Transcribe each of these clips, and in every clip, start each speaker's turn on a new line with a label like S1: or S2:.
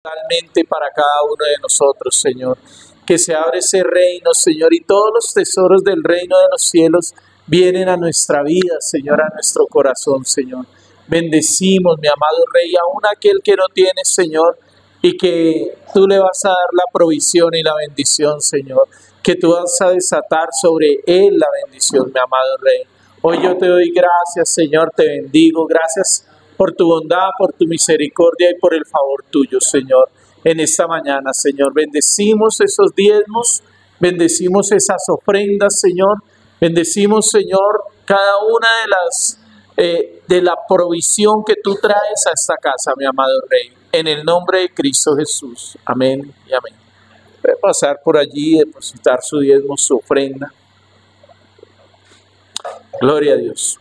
S1: totalmente para cada uno de nosotros, Señor. Que se abre ese reino, Señor, y todos los tesoros del reino de los cielos vienen a nuestra vida, Señor, a nuestro corazón, Señor. Bendecimos, mi amado Rey, aún aquel que no tiene, Señor, y que tú le vas a dar la provisión y la bendición, Señor. Que tú vas a desatar sobre él la bendición, mi amado Rey. Hoy yo te doy gracias, Señor, te bendigo. Gracias por tu bondad, por tu misericordia y por el favor tuyo, Señor. En esta mañana, Señor, bendecimos esos diezmos, bendecimos esas ofrendas, Señor. Bendecimos, Señor, cada una de la provisión que tú traes a esta casa, mi amado Rey. En el nombre de Cristo Jesús. Amén y amén. Puede pasar por allí, depositar su diezmo, su ofrenda. Gloria a Dios.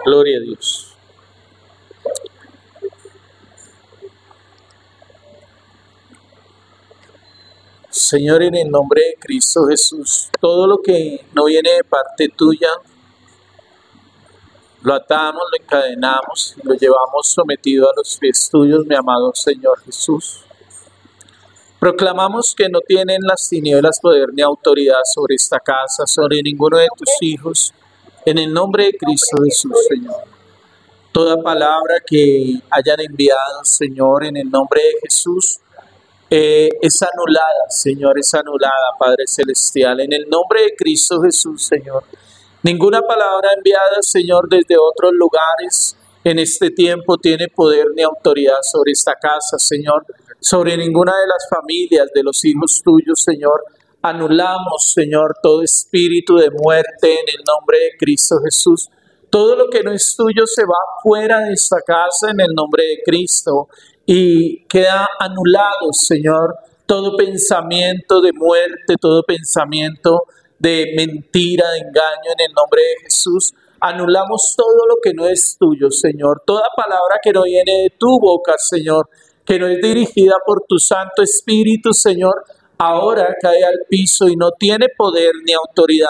S1: Gloria a Dios. Señor, en el nombre de Cristo Jesús, todo lo que no viene de parte tuya, lo atamos, lo encadenamos y lo llevamos sometido a los pies tuyos, mi amado Señor Jesús. Proclamamos que no tienen las tinieblas poder ni autoridad sobre esta casa, sobre ninguno de tus hijos, en el nombre de Cristo Jesús, Señor. Toda palabra que hayan enviado, Señor, en el nombre de Jesús, es anulada, Señor, es anulada, Padre Celestial, en el nombre de Cristo Jesús, Señor. Ninguna palabra enviada, Señor, desde otros lugares en este tiempo tiene poder ni autoridad sobre esta casa, Señor, sobre ninguna de las familias de los hijos tuyos, Señor. Anulamos, Señor, todo espíritu de muerte en el nombre de Cristo Jesús. Todo lo que no es tuyo se va fuera de esta casa en el nombre de Cristo y queda anulado, Señor, todo pensamiento de muerte, todo pensamiento de mentira, de engaño en el nombre de Jesús. Anulamos todo lo que no es tuyo, Señor. Toda palabra que no viene de tu boca, Señor, que no es dirigida por tu Santo Espíritu, Señor, ahora cae al piso y no tiene poder ni autoridad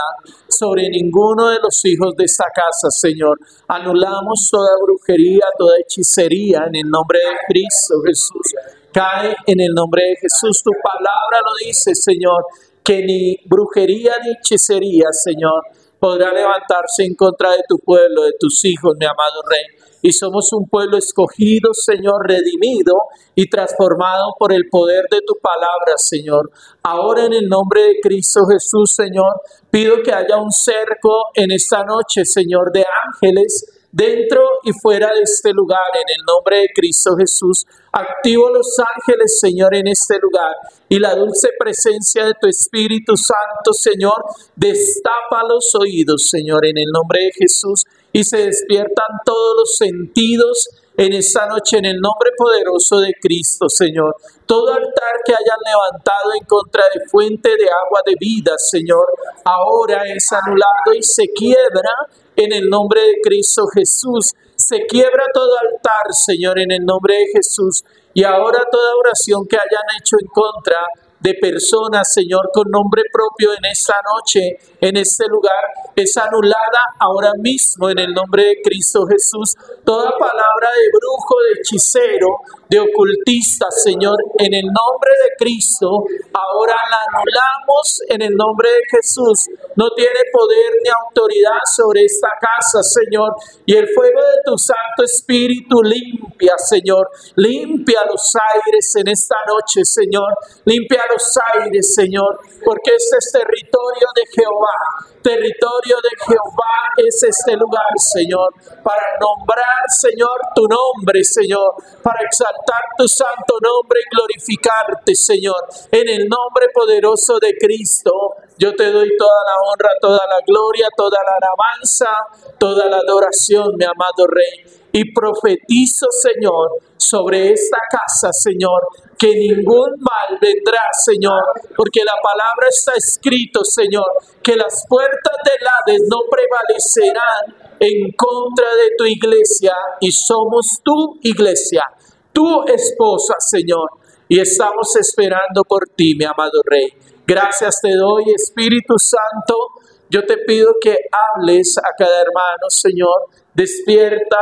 S1: sobre ninguno de los hijos de esta casa, Señor. Anulamos toda brujería, toda hechicería en el nombre de Cristo Jesús. Cae en el nombre de Jesús. Tu palabra lo dice, Señor, que ni brujería ni hechicería, Señor, podrá levantarse en contra de tu pueblo, de tus hijos, mi amado Rey. Y somos un pueblo escogido, Señor, redimido y transformado por el poder de tu palabra, Señor. Ahora en el nombre de Cristo Jesús, Señor, pido que haya un cerco en esta noche, Señor, de ángeles dentro y fuera de este lugar, en el nombre de Cristo Jesús. Activo los ángeles, Señor, en este lugar y la dulce presencia de tu Espíritu Santo, Señor, destapa los oídos, Señor, en el nombre de Jesús, y se despiertan todos los sentidos en esta noche, en el nombre poderoso de Cristo, Señor. Todo altar que hayan levantado en contra de fuente de agua de vida, Señor, ahora es anulado y se quiebra en el nombre de Cristo Jesús. Se quiebra todo altar, Señor, en el nombre de Jesús. Y ahora toda oración que hayan hecho en contra de personas, Señor, con nombre propio en esta noche, en este lugar, es anulada ahora mismo en el nombre de Cristo Jesús. Toda palabra de brujo, de hechicero, de ocultista, Señor, en el nombre de Cristo, ahora la anulamos en el nombre de Jesús. No tiene poder ni autoridad sobre esta casa, Señor. Y el fuego de tu Santo Espíritu limpia, Señor. Limpia los aires en esta noche, Señor. Limpia los aires, Señor, porque este es territorio de Jehová. Territorio de Jehová es este lugar, Señor, para nombrar, Señor, tu nombre, Señor, para exaltar tu santo nombre y glorificarte, Señor, en el nombre poderoso de Cristo. Yo te doy toda la honra, toda la gloria, toda la alabanza, toda la adoración, mi amado Rey. Y profetizo, Señor, sobre esta casa, Señor, que ningún mal vendrá, Señor, porque la palabra está escrito, Señor, que las puertas del Hades no prevalecerán en contra de tu iglesia, y somos tu iglesia, tu esposa, Señor, y estamos esperando por ti, mi amado Rey. Gracias te doy, Espíritu Santo. Yo te pido que hables a cada hermano, Señor. Despierta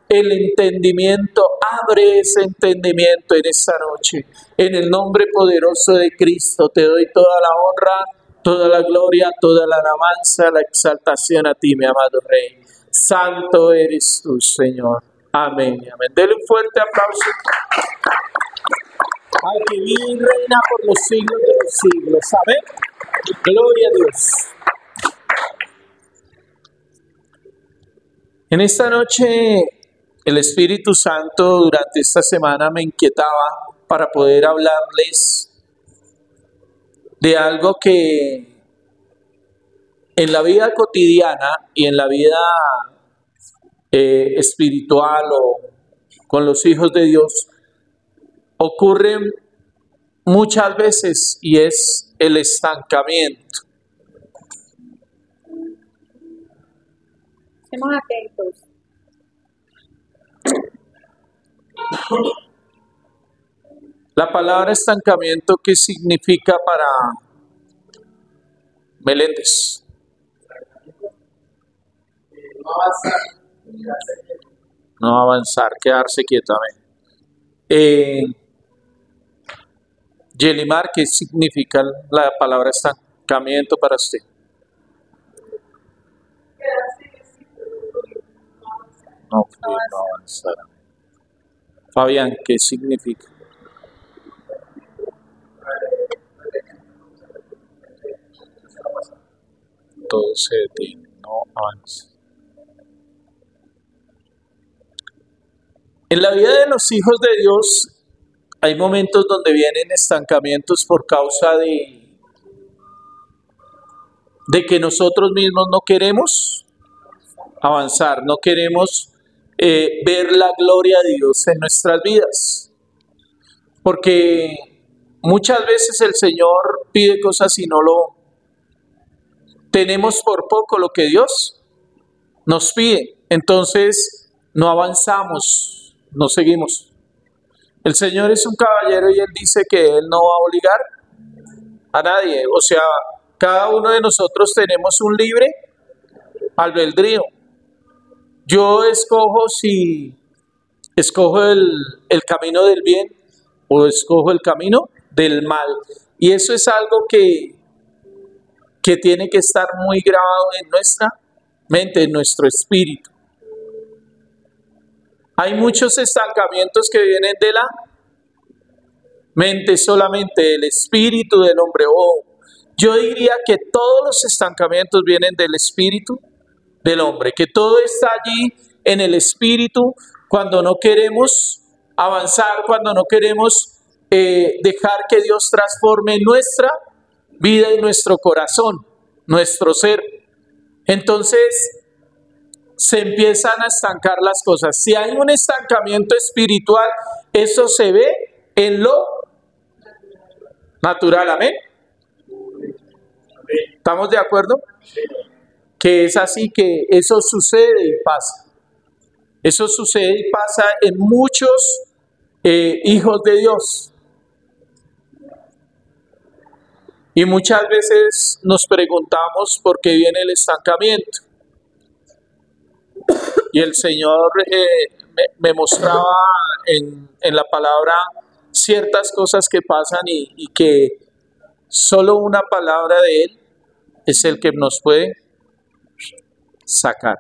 S1: el entendimiento, abre ese entendimiento en esta noche. En el nombre poderoso de Cristo te doy toda la honra, toda la gloria, toda la alabanza, la exaltación a ti, mi amado Rey. Santo eres tú, Señor. Amén. Amén. Dele un fuerte aplauso al que vive y reina por los siglos de los siglos. Amén. Gloria a Dios. En esta noche, el Espíritu Santo durante esta semana me inquietaba para poder hablarles de algo que en la vida cotidiana y en la vida espiritual o con los hijos de Dios ocurren muchas veces, y es el estancamiento.
S2: Estemos atentos.
S1: La palabra estancamiento, ¿qué significa para Meléndez? No avanzar, quedarse quieto. Amén. Yelimar, ¿qué significa la palabra estancamiento para usted? No avanzar. Fabián, ¿qué significa? Todo se detiene, no avanza. En la vida de los hijos de Dios hay momentos donde vienen estancamientos por causa de que nosotros mismos no queremos avanzar, no queremos ver la gloria de Dios en nuestras vidas. Porque muchas veces el Señor pide cosas y no lo tenemos por poco lo que Dios nos pide. Entonces no avanzamos, no seguimos. El Señor es un caballero y Él dice que Él no va a obligar a nadie. O sea, cada uno de nosotros tenemos un libre albedrío. Yo escojo si escojo el camino del bien o escojo el camino del mal. Y eso es algo que tiene que estar muy grabado en nuestra mente, en nuestro espíritu. Hay muchos estancamientos que vienen de la mente solamente, del espíritu del hombre. Yo diría que todos los estancamientos vienen del espíritu del hombre, que todo está allí en el espíritu cuando no queremos avanzar, cuando no queremos dejar que Dios transforme nuestra vida y nuestro corazón, nuestro ser. Entonces se empiezan a estancar las cosas. Si hay un estancamiento espiritual, eso se ve en lo natural. Amén. ¿Estamos de acuerdo? Que es así, que eso sucede y pasa. Eso sucede y pasa en muchos hijos de Dios. Y muchas veces nos preguntamos por qué viene el estancamiento. Y el Señor me mostraba en la palabra ciertas cosas que pasan y que solo una palabra de Él es el que nos puede sacar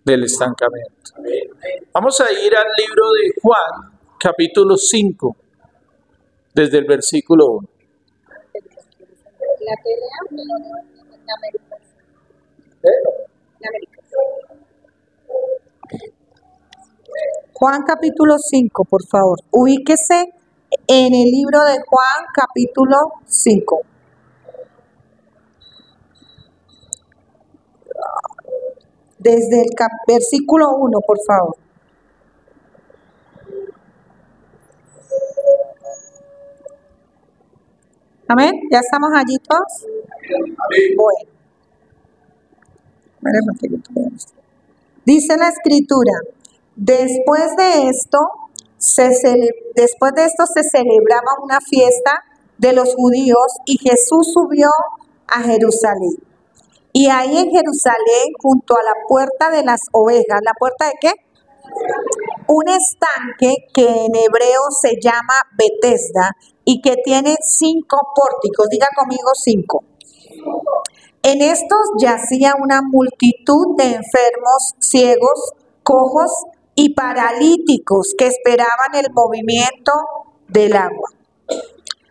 S1: del estancamiento. Vamos a ir al libro de Juan, capítulo 5, desde el versículo 1.
S2: La que lea, la América. La América.
S3: Juan capítulo 5, por favor. Ubíquese en el libro de Juan capítulo 5. desde el versículo 1, por favor. Amén. ¿Ya estamos allí todos? Bueno. Dice la escritura, después de esto se celebraba una fiesta de los judíos y Jesús subió a Jerusalén. Y ahí en Jerusalén, junto a la puerta de las ovejas, ¿la puerta de qué? Un estanque que en hebreo se llama Betesda y que tiene 5 pórticos. Diga conmigo 5. En estos yacía una multitud de enfermos, ciegos, cojos y paralíticos que esperaban el movimiento del agua.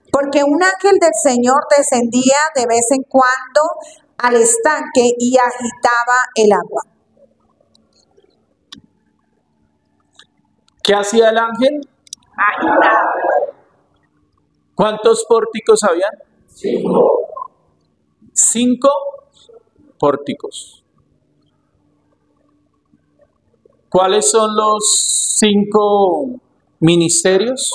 S3: Porque un ángel del Señor descendía de vez en cuando al estanque y agitaba el agua.
S1: ¿Qué hacía el ángel?
S3: Agitaba.
S1: ¿Cuántos pórticos había? 5 pórticos. ¿Cuáles son los 5 ministerios?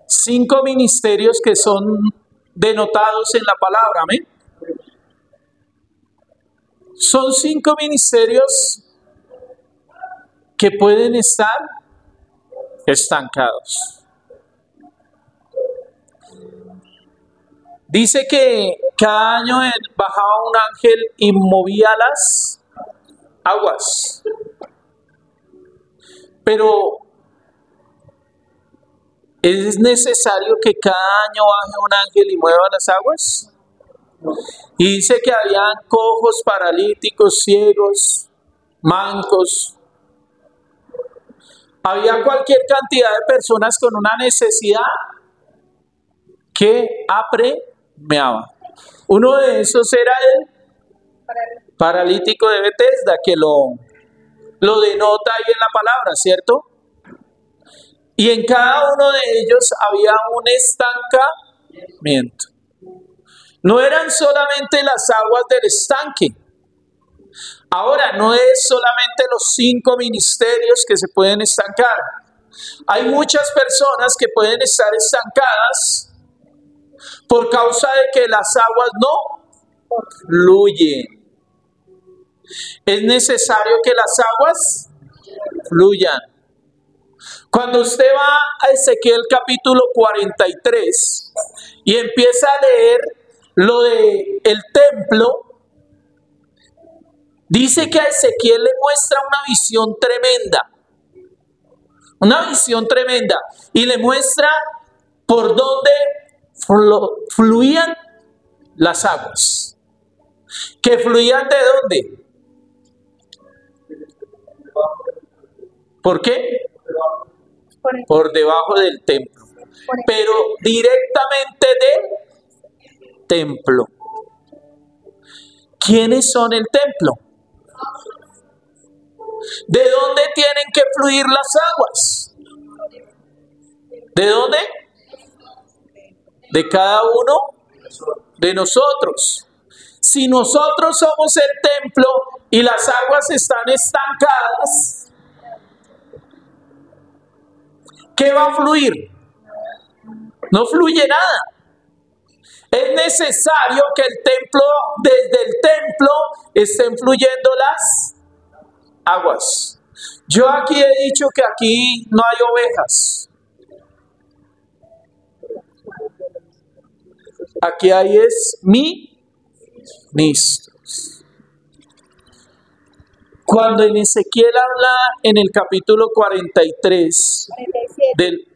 S1: 5 ministerios que son denotados en la palabra, amén. Son 5 ministerios que pueden estar estancados. Dice que cada año bajaba un ángel y movía las aguas. Pero ¿es necesario que cada año baje un ángel y mueva las aguas? Y dice que habían cojos, paralíticos, ciegos, mancos. Había cualquier cantidad de personas con una necesidad que apremiaba. Uno de esos era el paralítico de Betesda, que lo denota ahí en la palabra, ¿cierto? Y en cada uno de ellos había un estancamiento. No eran solamente las aguas del estanque. Ahora, no es solamente los 5 ministerios que se pueden estancar. Hay muchas personas que pueden estar estancadas por causa de que las aguas no fluyen. Es necesario que las aguas fluyan. Cuando usted va a Ezequiel capítulo 43 y empieza a leer lo de el templo, dice que a Ezequiel le muestra una visión tremenda, y le muestra por dónde fluían las aguas. ¿Que fluían de dónde? ¿Por qué? Por debajo del templo, pero directamente del templo. ¿Quiénes son el templo? ¿De dónde tienen que fluir las aguas? ¿De dónde? De cada uno de nosotros. Si nosotros somos el templo y las aguas están estancadas, ¿qué va a fluir? No fluye nada. Es necesario que el templo, desde el templo, estén fluyendo las aguas. Yo aquí he dicho que aquí no hay ovejas. Aquí hay ministros. Cuando en Ezequiel habla en el capítulo 43 del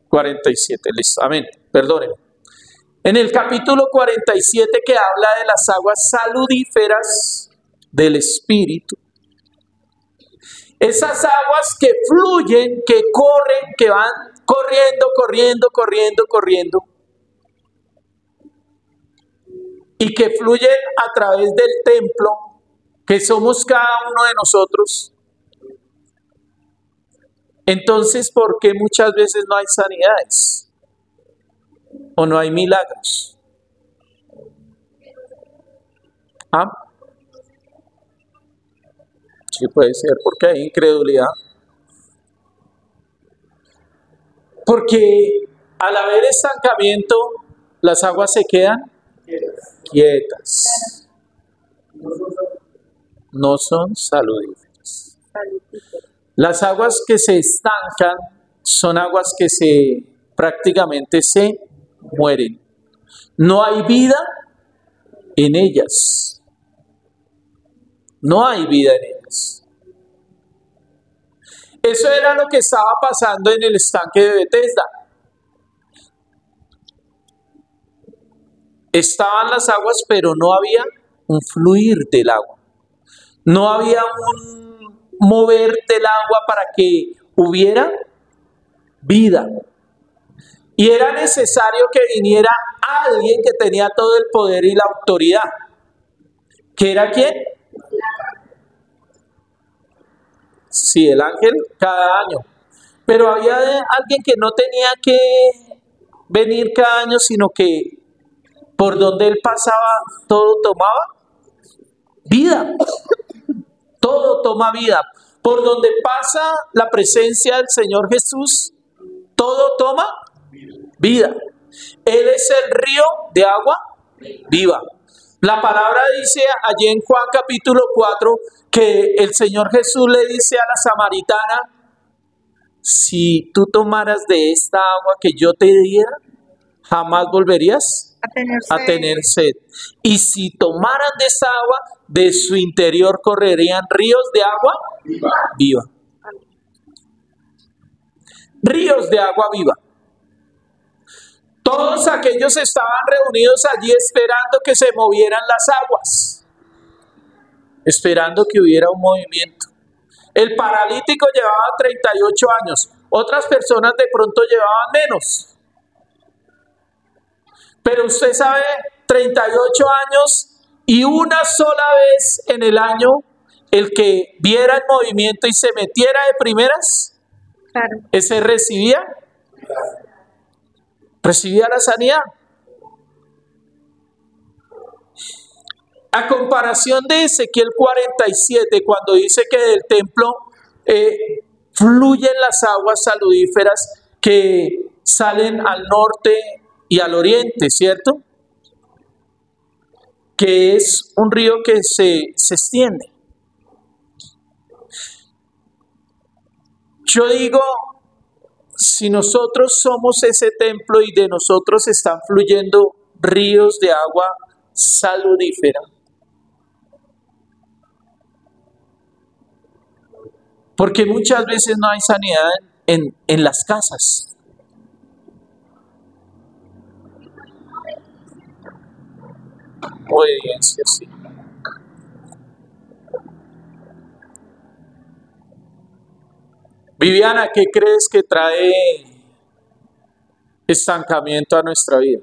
S1: 47, listo, amén, perdónenme. En el capítulo 47 que habla de las aguas saludíferas del Espíritu, esas aguas que fluyen, que corren, que van corriendo, y que fluyen a través del templo, que somos cada uno de nosotros. Entonces, ¿por qué muchas veces no hay sanidades? ¿O no hay milagros? ¿Ah? Sí puede ser, porque hay incredulidad. Porque al haber estancamiento, las aguas se quedan quietas. No son saludíferas. Las aguas que se estancan son aguas que prácticamente se mueren. No hay vida en ellas. No hay vida en ellas. Eso era lo que estaba pasando en el estanque de Bethesda. Estaban las aguas, pero no había un fluir del agua. No había un mover del agua para que hubiera vida. Y era necesario que viniera alguien que tenía todo el poder y la autoridad. ¿Que era quién? Sí, el ángel cada año. Pero había alguien que no tenía que venir cada año, sino que por donde él pasaba, todo tomaba vida. Todo toma vida. Por donde pasa la presencia del Señor Jesús, todo toma vida. Él es el río de agua viva. La palabra dice allí en Juan capítulo 4 que el Señor Jesús le dice a la samaritana: si tú tomaras de esta agua que yo te diera, jamás volverías a tener sed. Y si tomaran de esa agua, de su interior correrían ríos de agua viva. Ríos de agua viva. Todos aquellos estaban reunidos allí esperando que se movieran las aguas, esperando que hubiera un movimiento. El paralítico llevaba 38 años, otras personas de pronto llevaban menos. Pero usted sabe, 38 años y una sola vez en el año, el que viera el movimiento y se metiera de primeras,
S3: Claro.
S1: ese recibía la sanidad. A comparación de Ezequiel 47, cuando dice que del templo fluyen las aguas saludíferas que salen al norte y al oriente, ¿cierto? Que es un río que se extiende. Yo digo, si nosotros somos ese templo y de nosotros están fluyendo ríos de agua saludífera, porque muchas veces no hay sanidad en las casas. Obediencia, sí. Viviana, ¿qué crees que trae estancamiento a nuestra vida?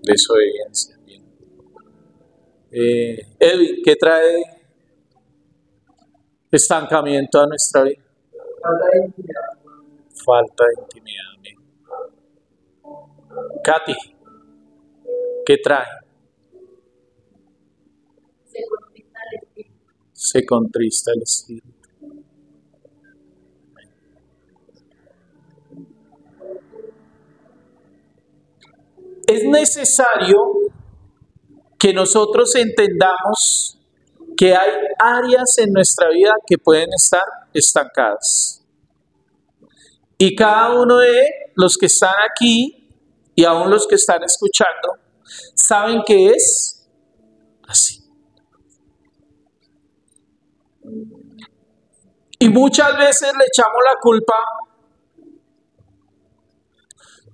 S1: Desobediencia. Bien. Edwin, ¿qué trae estancamiento a nuestra vida? Falta de intimidad. Bien. Katy, ¿qué trae? Se contrista el espíritu. Es necesario que nosotros entendamos que hay áreas en nuestra vida que pueden estar estancadas. Y cada uno de los que están aquí y aún los que están escuchando saben que es así. Y muchas veces le echamos la culpa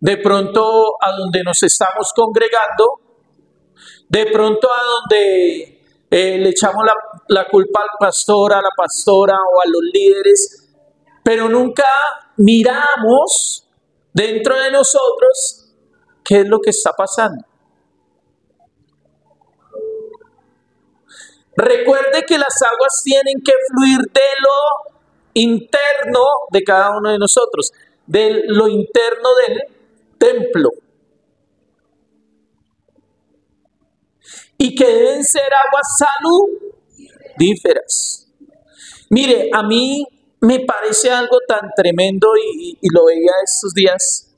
S1: de pronto a donde nos estamos congregando, de pronto a donde le echamos la culpa al pastor, a la pastora o a los líderes, pero nunca miramos dentro de nosotros qué es lo que está pasando. Recuerde que las aguas tienen que fluir de lo interno de cada uno de nosotros, de lo interno del templo. Y que deben ser aguas saludíferas. Mire, a mí me parece algo tan tremendo y lo veía estos días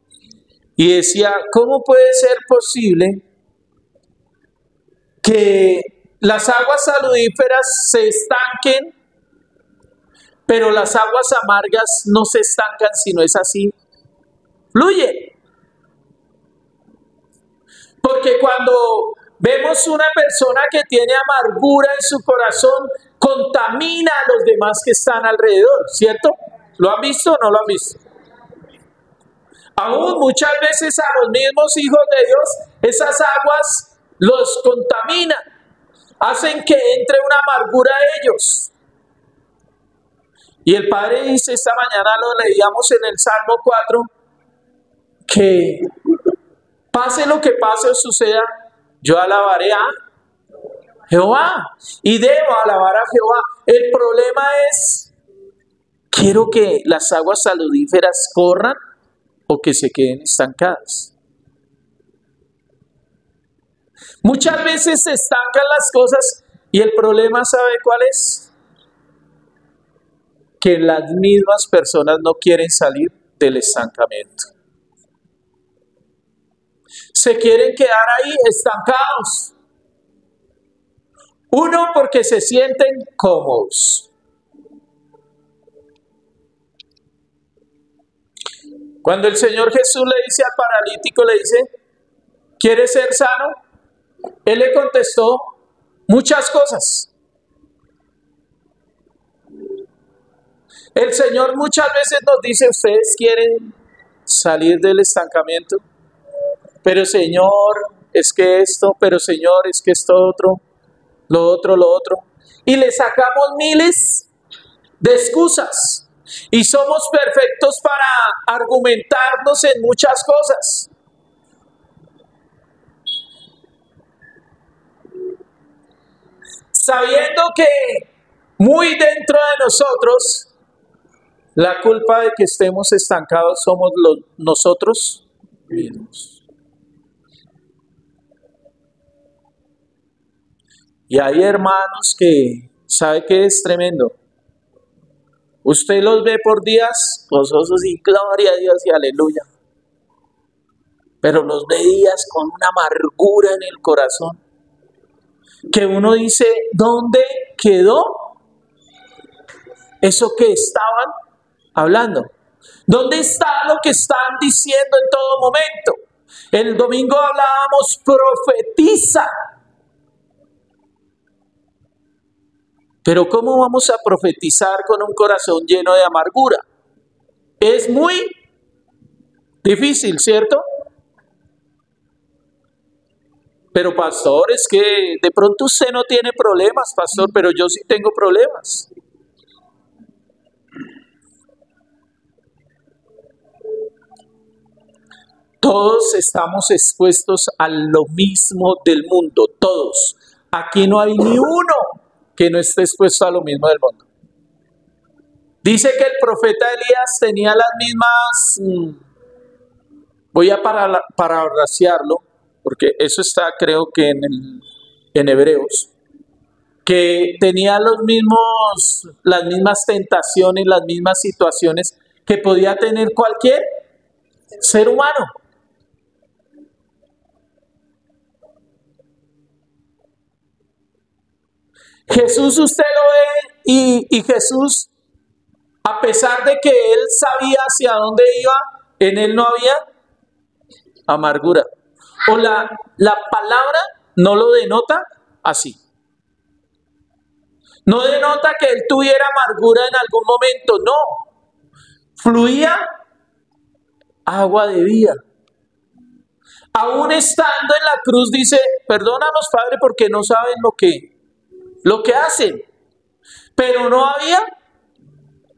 S1: y decía, ¿cómo puede ser posible que las aguas saludíferas se estanquen, pero las aguas amargas no se estancan, si no es así? Fluyen. Porque cuando vemos una persona que tiene amargura en su corazón, contamina a los demás que están alrededor, ¿cierto? ¿Lo han visto o no lo han visto? Aún muchas veces a los mismos hijos de Dios, esas aguas los contaminan, hacen que entre una amargura a ellos. Y el Padre dice, esta mañana lo leíamos en el Salmo 4, que pase lo que pase o suceda, yo alabaré a Jehová y debo alabar a Jehová. El problema es, ¿quiero que las aguas saludíferas corran o que se queden estancadas? Muchas veces se estancan las cosas y el problema, ¿sabe cuál es? Que las mismas personas no quieren salir del estancamiento. Se quieren quedar ahí estancados. Uno, porque se sienten cómodos. Cuando el Señor Jesús le dice al paralítico, le dice, ¿quieres ser sano? Él le contestó muchas cosas. El Señor muchas veces nos dice, ¿ustedes quieren salir del estancamiento? Pero Señor, es que esto, pero Señor, es que esto otro, lo otro, lo otro. Y le sacamos miles de excusas. Y somos perfectos para argumentarnos en muchas cosas. Sabiendo que muy dentro de nosotros, la culpa de que estemos estancados somos nosotros mismos. Y hay hermanos que, ¿sabe qué es tremendo? Usted los ve por días gozosos y gloria a Dios y aleluya. Pero los ve días con una amargura en el corazón. Que uno dice, ¿dónde quedó eso que estaban hablando? ¿Dónde está lo que están diciendo en todo momento? El domingo hablábamos, profetiza. Pero ¿cómo vamos a profetizar con un corazón lleno de amargura? Es muy difícil, ¿cierto? Pero pastor, es que de pronto usted no tiene problemas, pastor, pero yo sí tengo problemas. Todos estamos expuestos a lo mismo del mundo, todos. Aquí no hay ni uno que no esté expuesto a lo mismo del mundo. Dice que el profeta Elías tenía las mismas, voy a parafrasearlo, porque eso está creo que en Hebreos, que tenía las mismas tentaciones, las mismas situaciones que podía tener cualquier ser humano. Jesús usted lo ve y Jesús, a pesar de que él sabía hacia dónde iba, en él no había amargura. O la palabra no lo denota así. No denota que él tuviera amargura en algún momento, no. Fluía agua de vida. Aún estando en la cruz dice, perdónanos Padre porque no saben lo que hacen. Pero no había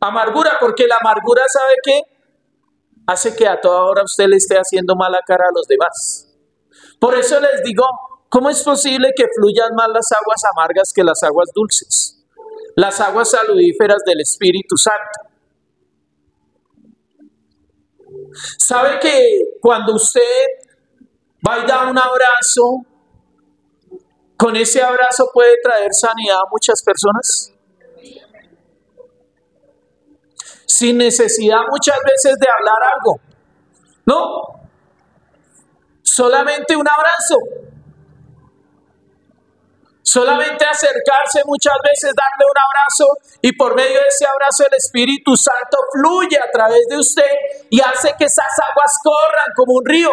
S1: amargura, porque la amargura, ¿sabe qué? Hace que a toda hora usted le esté haciendo mala cara a los demás. Por eso les digo, ¿Cómo es posible que fluyan más las aguas amargas que las aguas dulces? Las aguas saludíferas del Espíritu Santo. ¿Sabe que cuando usted va y da un abrazo, con ese abrazo puede traer sanidad a muchas personas? Sin necesidad muchas veces de hablar algo. No, solamente un abrazo. Solamente acercarse muchas veces, darle un abrazo y por medio de ese abrazo el Espíritu Santo fluye a través de usted y hace que esas aguas corran como un río.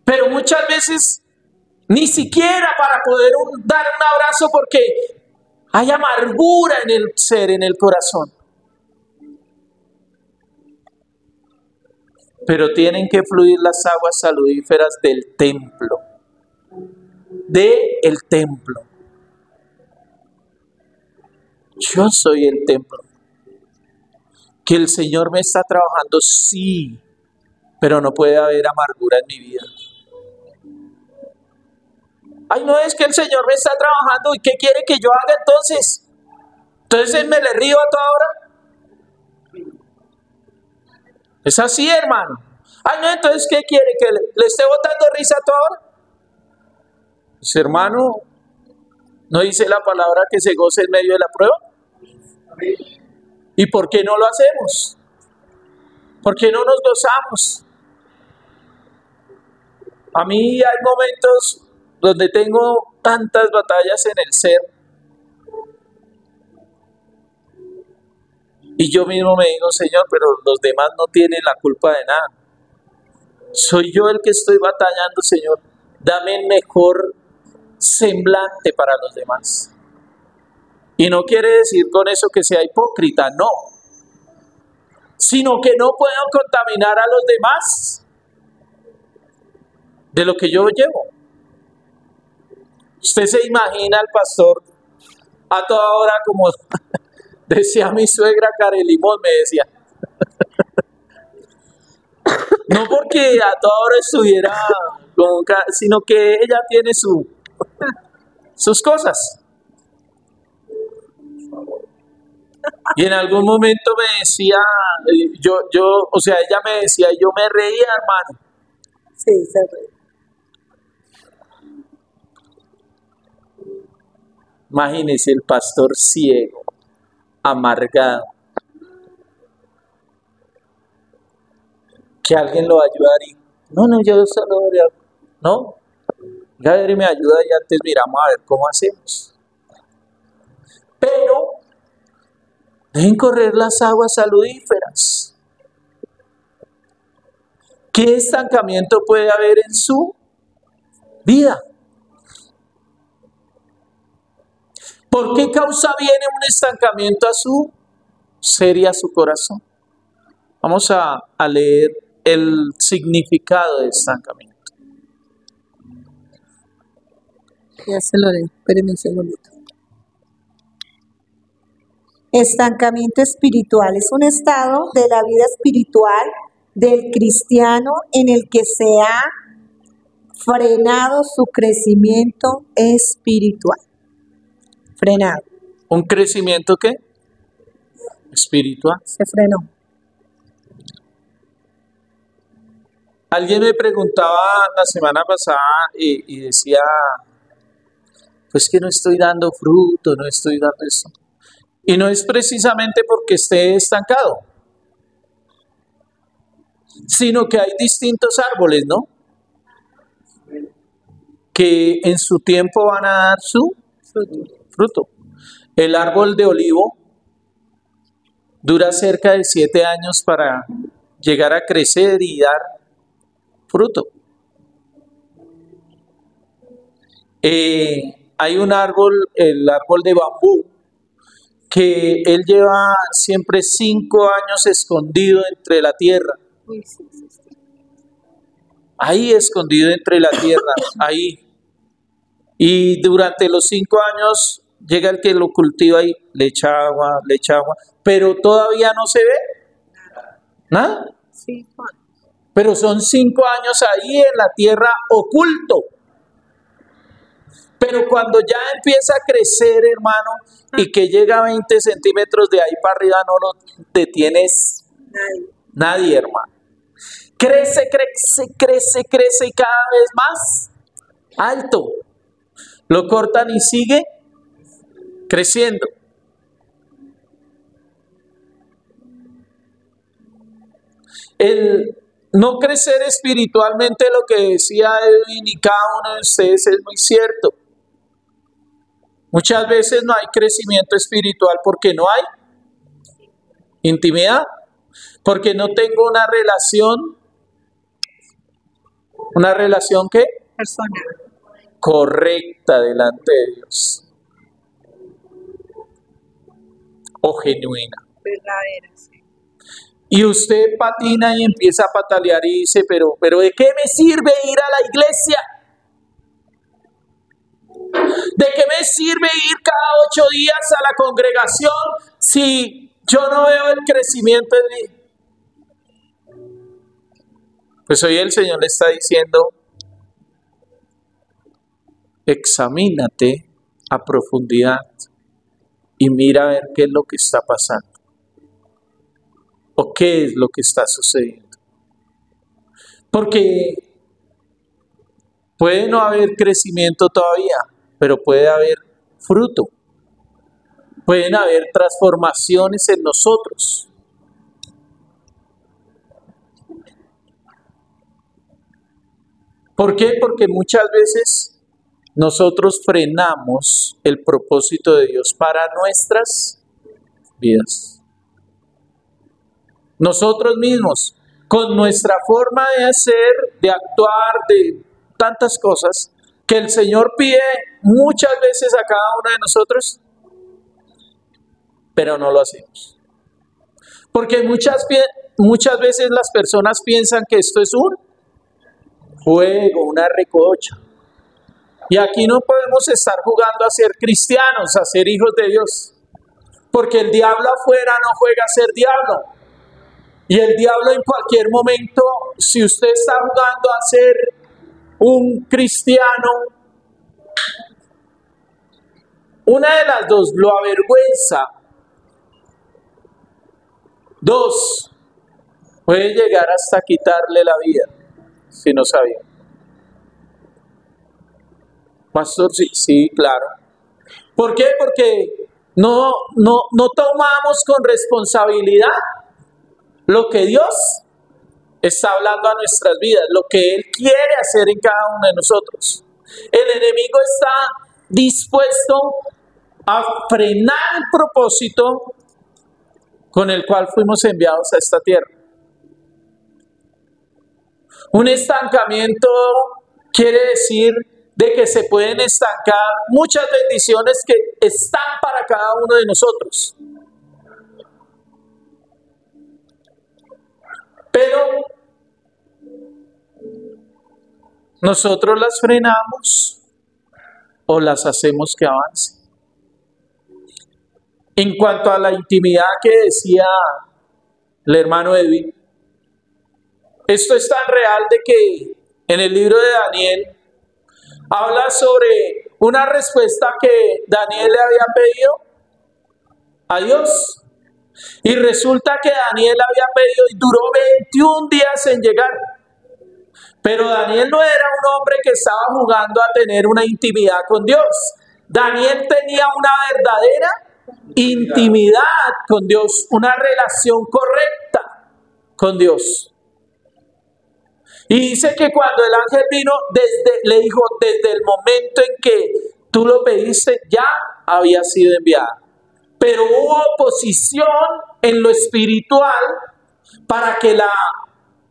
S1: Pero muchas veces ni siquiera para poder dar un abrazo porque hay amargura en el ser, en el corazón. Pero tienen que fluir las aguas saludíferas del templo. El templo. Yo soy el templo. Que el Señor me está trabajando, sí, pero no puede haber amargura en mi vida. Ay, no es que el Señor me está trabajando y ¿qué quiere que yo haga entonces? Entonces Él me le río a toda hora. Es así, hermano. Ay, no, entonces ¿qué quiere? ¿Que le esté botando risa a toda hora? Pues, hermano, ¿no dice la palabra que se goce en medio de la prueba? ¿Y por qué no lo hacemos? ¿Por qué no nos gozamos? A mí hay momentos donde tengo tantas batallas en el ser y yo mismo me digo, Señor, pero los demás no tienen la culpa de nada. Soy yo el que estoy batallando, Señor. Dame el mejor semblante para los demás. Y no quiere decir con eso que sea hipócrita, no. Sino que no puedo contaminar a los demás de lo que yo llevo. Usted se imagina al pastor a toda hora como decía mi suegra Carelimón, me decía. No porque a toda hora estuviera sino que ella tiene sus cosas. Y en algún momento me decía, o sea, ella me decía, y yo me reía, hermano.
S3: Sí, se ríe.
S1: Imagínese el pastor ciego, amargado. Que alguien lo va a ayudar y, no, yo solo voy a... No, Gabriel me ayuda y antes miramos a ver cómo hacemos. Pero dejen correr las aguas saludíferas. ¿Qué estancamiento puede haber en su vida? ¿Por qué causa viene un estancamiento a su ser y a su corazón? Vamos a leer el significado de estancamiento.
S3: Ya se lo leo, espérenme un segundito. Estancamiento espiritual es un estado de la vida espiritual del cristiano en el que se ha frenado su crecimiento espiritual. Frenado.
S1: ¿Un crecimiento qué? Espiritual.
S3: Se frenó.
S1: Alguien me preguntaba la semana pasada y decía, pues que no estoy dando fruto, no estoy dando esto. Y no es precisamente porque esté estancado, sino que hay distintos árboles, ¿no? Que en su tiempo van a dar su fruto. El árbol de olivo dura cerca de 7 años para llegar a crecer y dar fruto. Hay un árbol, el árbol de bambú, que él lleva siempre 5 años escondido entre la tierra. Ahí escondido entre la tierra, ahí. Y durante los 5 años llega el que lo cultiva y le echa agua, pero todavía no se ve nada. Pero son 5 años ahí en la tierra oculto. Pero cuando ya empieza a crecer, hermano, y que llega a 20 centímetros de ahí para arriba, no lo detienes nadie, hermano. Crece, crece, crece, crece y cada vez más alto. Lo cortan y sigue creciendo. El no crecer espiritualmente, lo que decía Edwin y cada uno de ustedes es muy cierto. Muchas veces no hay crecimiento espiritual porque no hay intimidad, porque no tengo una relación ¿qué?
S3: Personal.
S1: Correcta delante de Dios o genuina.
S3: Verdadera, sí.
S1: Y usted patina y empieza a patalear y dice, pero ¿de qué me sirve ir a la iglesia? ¿De qué me sirve ir cada 8 días a la congregación si yo no veo el crecimiento en mí? Pues hoy el Señor le está diciendo, examínate a profundidad y mira a ver qué es lo que está pasando o qué es lo que está sucediendo. Porque puede no haber crecimiento todavía, pero puede haber fruto. Pueden haber transformaciones en nosotros. ¿Por qué? Porque muchas veces nosotros frenamos el propósito de Dios para nuestras vidas. Nosotros mismos, con nuestra forma de hacer, de actuar, de tantas cosas, que el Señor pide muchas veces a cada uno de nosotros, pero no lo hacemos. Porque muchas veces las personas piensan que esto es un juego, una recocha. Y aquí no podemos estar jugando a ser cristianos, a ser hijos de Dios. Porque el diablo afuera no juega a ser diablo. Y el diablo en cualquier momento, si usted está jugando a ser un cristiano, una de las dos, lo avergüenza. 2, puede llegar hasta quitarle la vida, si no sabía. Pastor, sí, claro. ¿Por qué? Porque no tomamos con responsabilidad lo que Dios está hablando a nuestras vidas, lo que Él quiere hacer en cada uno de nosotros. El enemigo está dispuesto a frenar el propósito con el cual fuimos enviados a esta tierra. Un estancamiento quiere decir de que se pueden estancar muchas bendiciones que están para cada uno de nosotros. Pero nosotros las frenamos o las hacemos que avancen. En cuanto a la intimidad que decía el hermano Edwin, esto es tan real de que en el libro de Daniel habla sobre una respuesta que Daniel le había pedido a Dios. Y resulta que Daniel había pedido y duró 21 días en llegar. Pero Daniel no era un hombre que estaba jugando a tener una intimidad con Dios. Daniel tenía una verdadera intimidad con Dios, una relación correcta con Dios. Y dice que cuando el ángel vino, le dijo, desde el momento en que tú lo pediste, ya había sido enviado. Pero hubo oposición en lo espiritual para que la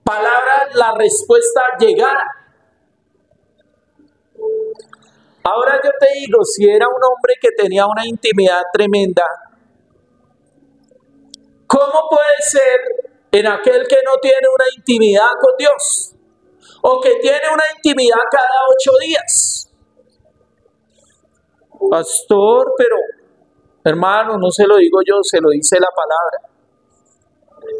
S1: palabra, la respuesta llegara. Ahora yo te digo, si era un hombre que tenía una intimidad tremenda, ¿cómo puede ser en aquel que no tiene una intimidad con Dios? O que tiene una intimidad cada 8 días. Pastor, pero hermano, no se lo digo yo, se lo dice la palabra.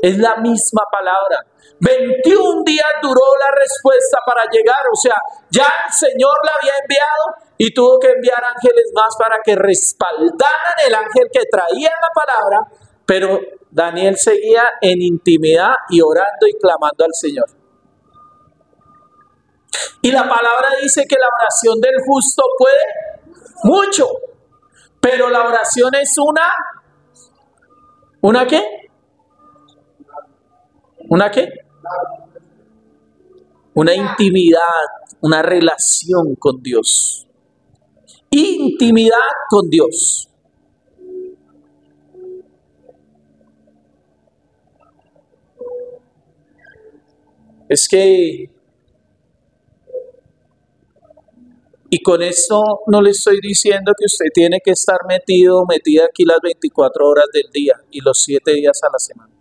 S1: Es la misma palabra. 21 días duró la respuesta para llegar. O sea, ya el Señor la había enviado y tuvo que enviar ángeles más para que respaldaran el ángel que traía la palabra. Pero Daniel seguía en intimidad y orando y clamando al Señor. Y la palabra dice que la oración del justo puede mucho. Pero la oración es ¿una qué? ¿Una qué? Una intimidad, una relación con Dios. Intimidad con Dios. Es que, y con esto no le estoy diciendo que usted tiene que estar metida aquí las 24 horas del día y los 7 días a la semana.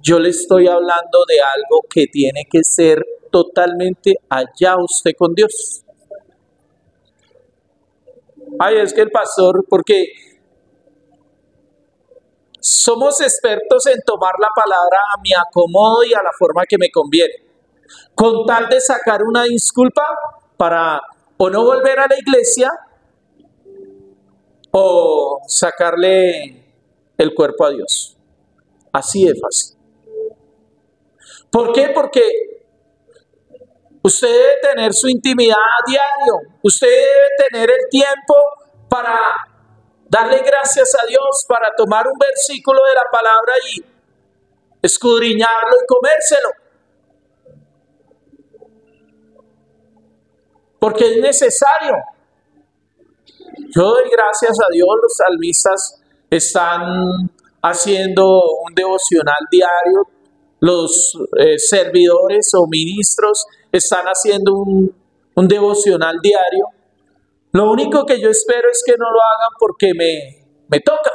S1: Yo le estoy hablando de algo que tiene que ser totalmente allá usted con Dios. Ay, es que el pastor, porque somos expertos en tomar la palabra a mi acomodo y a la forma que me conviene, con tal de sacar una disculpa para o no volver a la iglesia o sacarle el cuerpo a Dios. Así de fácil. ¿Por qué? Porque usted debe tener su intimidad a diario. Usted debe tener el tiempo para darle gracias a Dios, para tomar un versículo de la palabra y escudriñarlo y comérselo. Porque es necesario. Yo doy gracias a Dios, los salmistas están haciendo un devocional diario, los servidores o ministros están haciendo un devocional diario. Lo único que yo espero es que no lo hagan porque me toca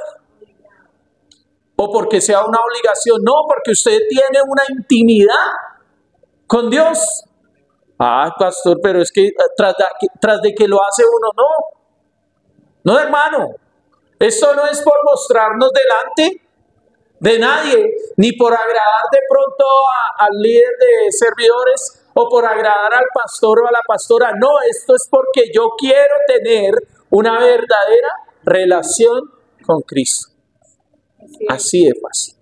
S1: o porque sea una obligación. No, porque usted tiene una intimidad con Dios. Ah, pastor, pero es que tras de que lo hace uno, no, hermano. Esto no es por mostrarnos delante de nadie, ni por agradar de pronto al líder de servidores o por agradar al pastor o a la pastora. No, esto es porque yo quiero tener una verdadera relación con Cristo. Así de fácil.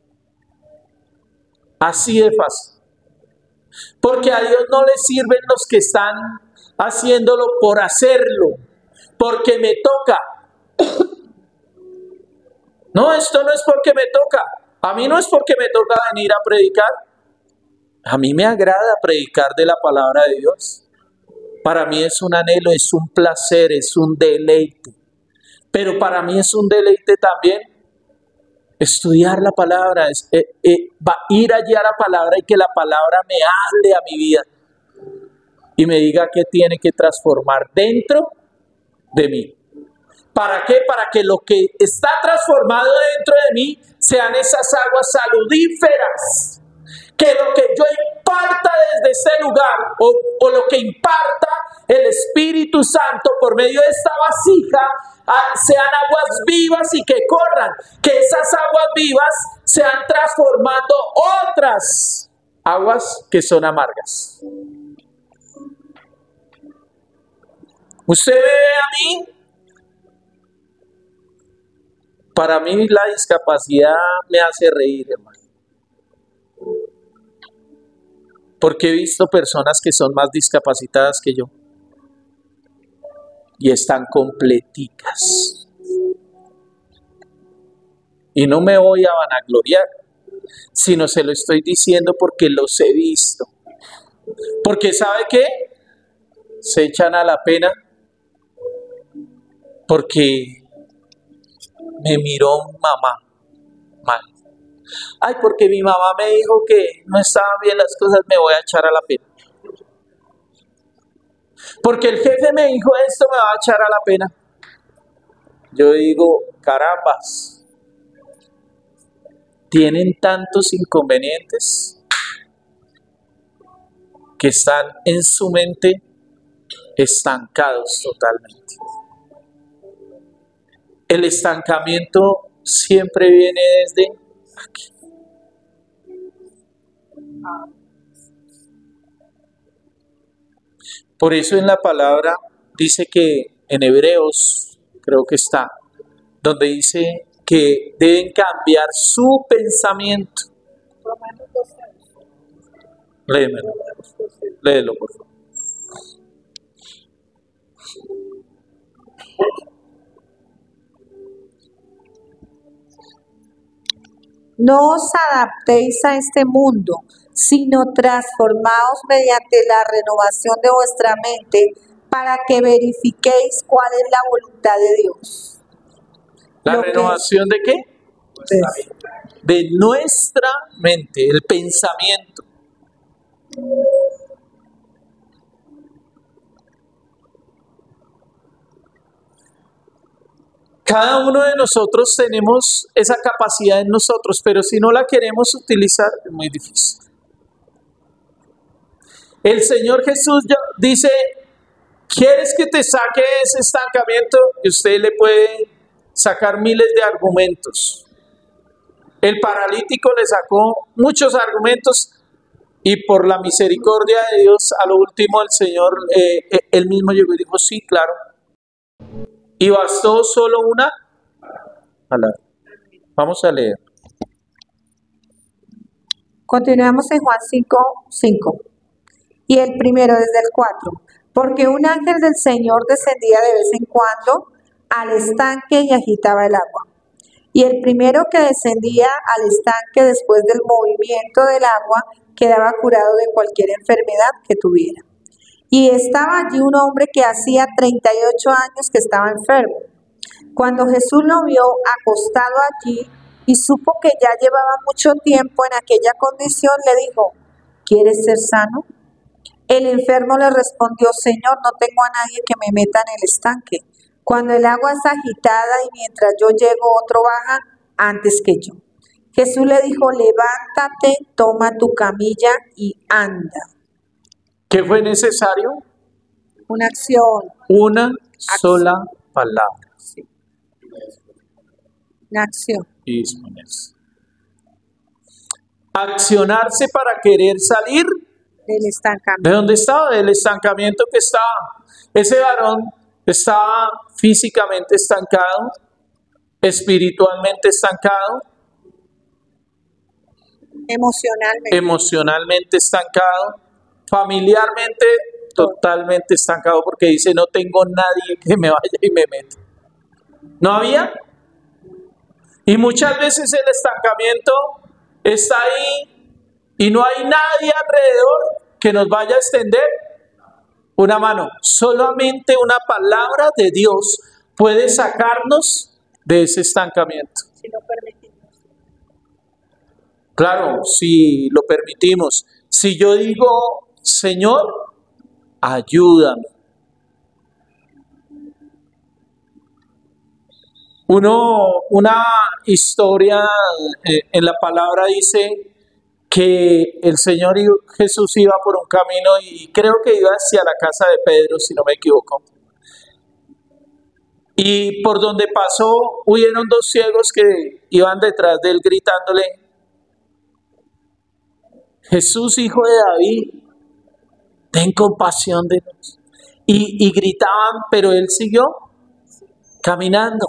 S1: Así de fácil. Porque a Dios no le sirven los que están haciéndolo por hacerlo, porque me toca. No, esto no es porque me toca. A mí no es porque me toca venir a predicar. A mí me agrada predicar de la palabra de Dios. Para mí es un anhelo, es un placer, es un deleite. Pero para mí es un deleite también estudiar la palabra, ir allí a la palabra y que la palabra me hable a mi vida y me diga qué tiene que transformar dentro de mí. ¿Para qué? Para que lo que está transformado dentro de mí sean esas aguas saludíferas. Que lo que yo imparta desde ese lugar o lo que imparta el Espíritu Santo por medio de esta vasija sean aguas vivas y que corran. Que esas aguas vivas sean transformando otras aguas que son amargas. Usted ve a mí. Para mí la discapacidad me hace reír, hermano. Porque he visto personas que son más discapacitadas que yo. Y están completicas. Y no me voy a vanagloriar, sino se lo estoy diciendo porque los he visto. Porque ¿sabe qué? Se echan a la pena porque me miró mamá mal. Ay, porque mi mamá me dijo que no estaban bien las cosas, me voy a echar a la pena. Porque el jefe me dijo esto, me va a echar a la pena. Yo digo, carambas, tienen tantos inconvenientes que están en su mente estancados totalmente. El estancamiento siempre viene desde aquí. Por eso en la palabra dice que en Hebreos, creo que está, donde dice que deben cambiar su pensamiento.
S2: Romanos 12.
S1: Léemelo, léelo por favor.
S3: No os adaptéis a este mundo, sino transformaos mediante la renovación de vuestra mente para que verifiquéis cuál es la voluntad de Dios.
S1: ¿La
S3: Lo que-
S1: renovación de qué?
S3: Pues,
S1: De nuestra mente, el pensamiento. Cada uno de nosotros tenemos esa capacidad en nosotros, pero si no la queremos utilizar es muy difícil. El Señor Jesús dice, ¿quieres que te saque ese estancamiento? Y usted le puede sacar miles de argumentos. El paralítico le sacó muchos argumentos y por la misericordia de Dios, a lo último el Señor, él mismo llegó y dijo, sí, claro. Y bastó solo una palabra. Vamos a leer.
S3: Continuamos en Juan 5:5. Y el primero desde el 4. Porque un ángel del Señor descendía de vez en cuando al estanque y agitaba el agua. Y el primero que descendía al estanque después del movimiento del agua quedaba curado de cualquier enfermedad que tuviera. Y estaba allí un hombre que hacía 38 años que estaba enfermo. Cuando Jesús lo vio acostado allí y supo que ya llevaba mucho tiempo en aquella condición, le dijo, ¿quieres ser sano? El enfermo le respondió, Señor, no tengo a nadie que me meta en el estanque. Cuando el agua es agitada y mientras yo llego otro baja antes que yo. Jesús le dijo, levántate, toma tu camilla y anda.
S1: ¿Qué fue necesario?
S3: Una acción,
S1: Una sola palabra.
S3: una acción.
S1: Y disponerse. Accionarse para querer salir.
S3: Del estancamiento.
S1: ¿De dónde estaba? Del estancamiento que estaba. Ese varón estaba físicamente estancado, espiritualmente estancado, emocionalmente estancado, familiarmente totalmente estancado, porque dice, no tengo nadie que me vaya y me meta. ¿No había? Y muchas veces el estancamiento está ahí y no hay nadie alrededor que nos vaya a extender una mano. Solamente una palabra de Dios puede sacarnos de ese estancamiento.
S2: Si lo permitimos.
S1: Claro, si lo permitimos. Si yo digo, Señor, ayúdame. Una historia en la palabra dice que el Señor Jesús iba por un camino y creo que iba hacia la casa de Pedro, si no me equivoco. Y por donde pasó, huyeron dos ciegos que iban detrás de él gritándole, Jesús, hijo de David, ten compasión de nosotros. Y gritaban, pero él siguió caminando.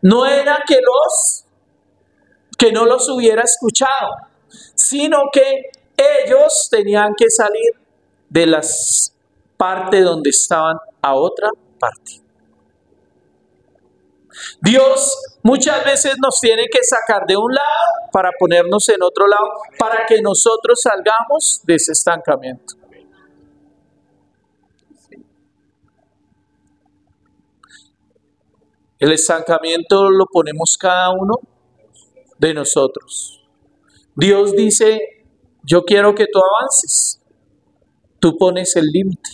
S1: No era que no los hubiera escuchado, sino que ellos tenían que salir de las partes donde estaban a otra parte. Dios muchas veces nos tiene que sacar de un lado para ponernos en otro lado, para que nosotros salgamos de ese estancamiento. El estancamiento lo ponemos cada uno de nosotros. Dios dice, yo quiero que tú avances. Tú pones el límite.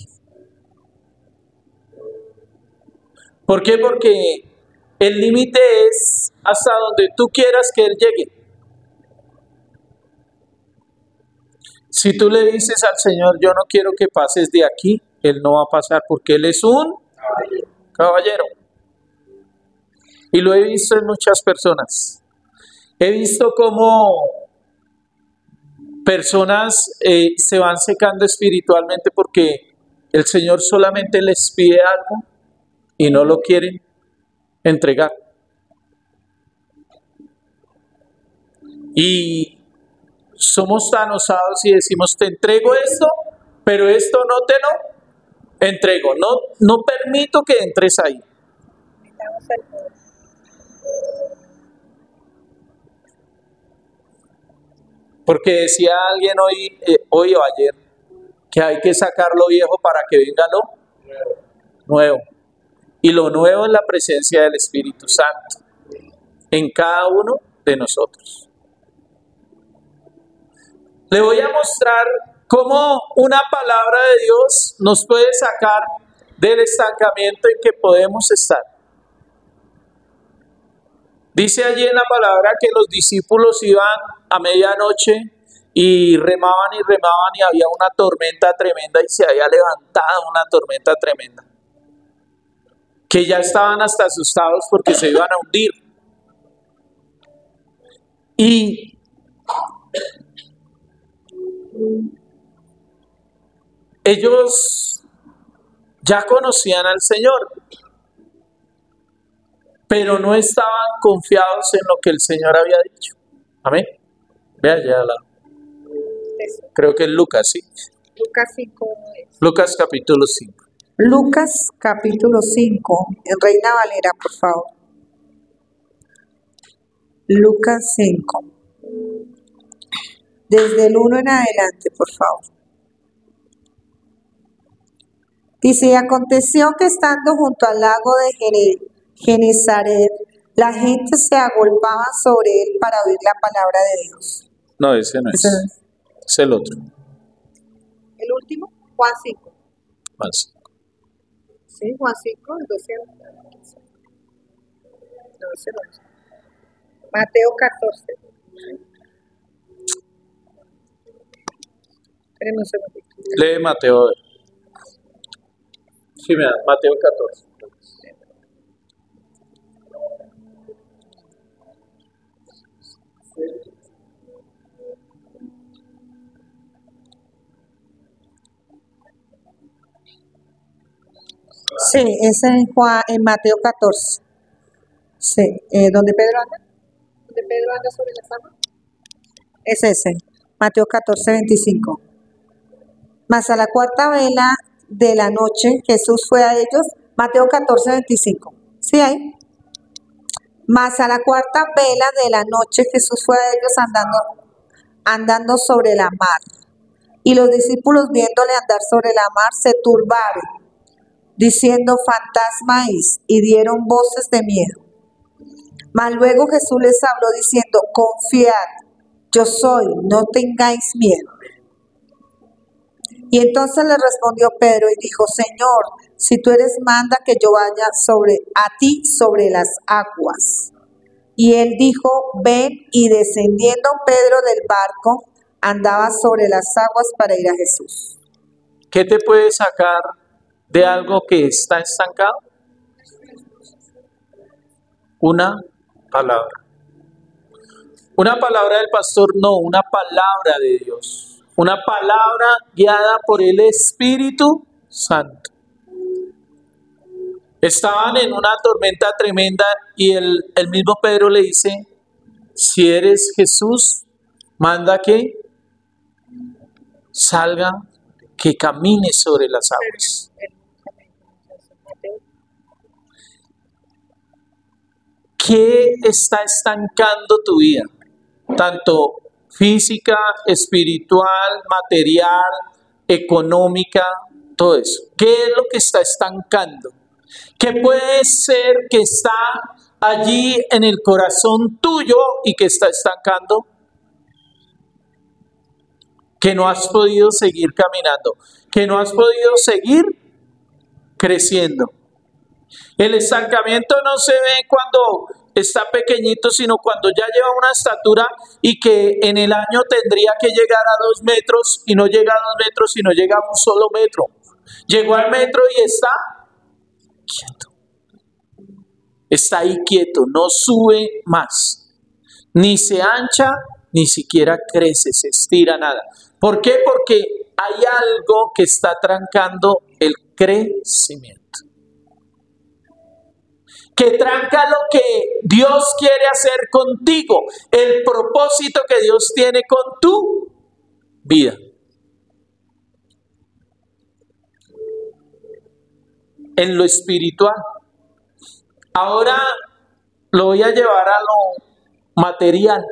S1: ¿Por qué? Porque el límite es hasta donde tú quieras que Él llegue. Si tú le dices al Señor, yo no quiero que pases de aquí, Él no va a pasar porque Él es un caballero. Y lo he visto en muchas personas. He visto cómo personas se van secando espiritualmente porque el Señor solamente les pide algo y no lo quieren entregar. Y somos tan osados y decimos, te entrego esto, pero esto no te lo entrego. No permito que entres ahí.
S2: Necesitamos el poder.
S1: Porque decía alguien hoy o ayer que hay que sacar lo viejo para que venga lo nuevo. Y lo nuevo es la presencia del Espíritu Santo en cada uno de nosotros. Le voy a mostrar cómo una palabra de Dios nos puede sacar del estancamiento en que podemos estar. Dice allí en la palabra que los discípulos iban a medianoche y remaban y había una tormenta tremenda y se había levantado una tormenta tremenda. Que ya estaban hasta asustados porque se iban a hundir. Y ellos ya conocían al Señor, pero no estaban confiados en lo que el Señor había dicho. Amén. Ve allá al lado. Creo que es Lucas, ¿sí?
S2: Lucas 5 es.
S1: Lucas capítulo 5.
S3: Lucas capítulo 5, en Reina Valera, por favor. Lucas 5. Desde el 1 en adelante, por favor. Dice, y aconteció que estando junto al lago de Genezaret, la gente se agolpaba sobre él para oír la palabra de Dios.
S1: No, ese no
S3: Ese no
S1: es. Es el otro.
S2: El último, Juan 5.
S1: Más.
S2: Sí, Juan 5, el 12 al 15. No, ese no es. Mateo 14. Espérenme un segundito.
S1: Lee Mateo. Sí, mira, Mateo 14.
S3: Sí, ese es en Mateo 14. Sí, ¿dónde Pedro anda?
S2: ¿Dónde Pedro anda sobre la fama?
S3: Es ese, Mateo 14, 25. Mas a la cuarta vela de la noche Jesús fue a ellos, Mateo 14, 25. ¿Sí hay? Mas a la cuarta vela de la noche Jesús fue a ellos andando sobre la mar. Y los discípulos viéndole andar sobre la mar se turbaron, diciendo fantasma es, y dieron voces de miedo. Mas luego Jesús les habló diciendo, confiad, yo soy, no tengáis miedo. Y entonces le respondió Pedro y dijo, Señor, si tú eres, manda que yo vaya a ti sobre las aguas. Y él dijo, ven, y descendiendo Pedro del barco, andaba sobre las aguas para ir a Jesús.
S1: ¿Qué te puede sacar de algo que está estancado? Una palabra. Una palabra del pastor, no, una palabra de Dios. Una palabra guiada por el Espíritu Santo. Estaban en una tormenta tremenda y el mismo Pedro le dice, si eres Jesús, manda que salga, que camine sobre las aguas. ¿Qué está estancando tu vida? Tanto física, espiritual, material, económica, todo eso. ¿Qué es lo que está estancando? ¿Qué puede ser que está allí en el corazón tuyo y que está estancando? Que no has podido seguir caminando, que no has podido seguir creciendo. El estancamiento no se ve cuando está pequeñito, sino cuando ya lleva una estatura y que en el año tendría que llegar a 2 metros y no llega a 2 metros, sino llega a un solo metro. Llegó al metro y está quieto. Está ahí quieto, no sube más. Ni se ancha ni siquiera crece, se estira nada. ¿Por qué? Porque hay algo que está trancando el crecimiento. Que tranca lo que Dios quiere hacer contigo, el propósito que Dios tiene con tu vida. En lo espiritual. Ahora lo voy a llevar a lo material.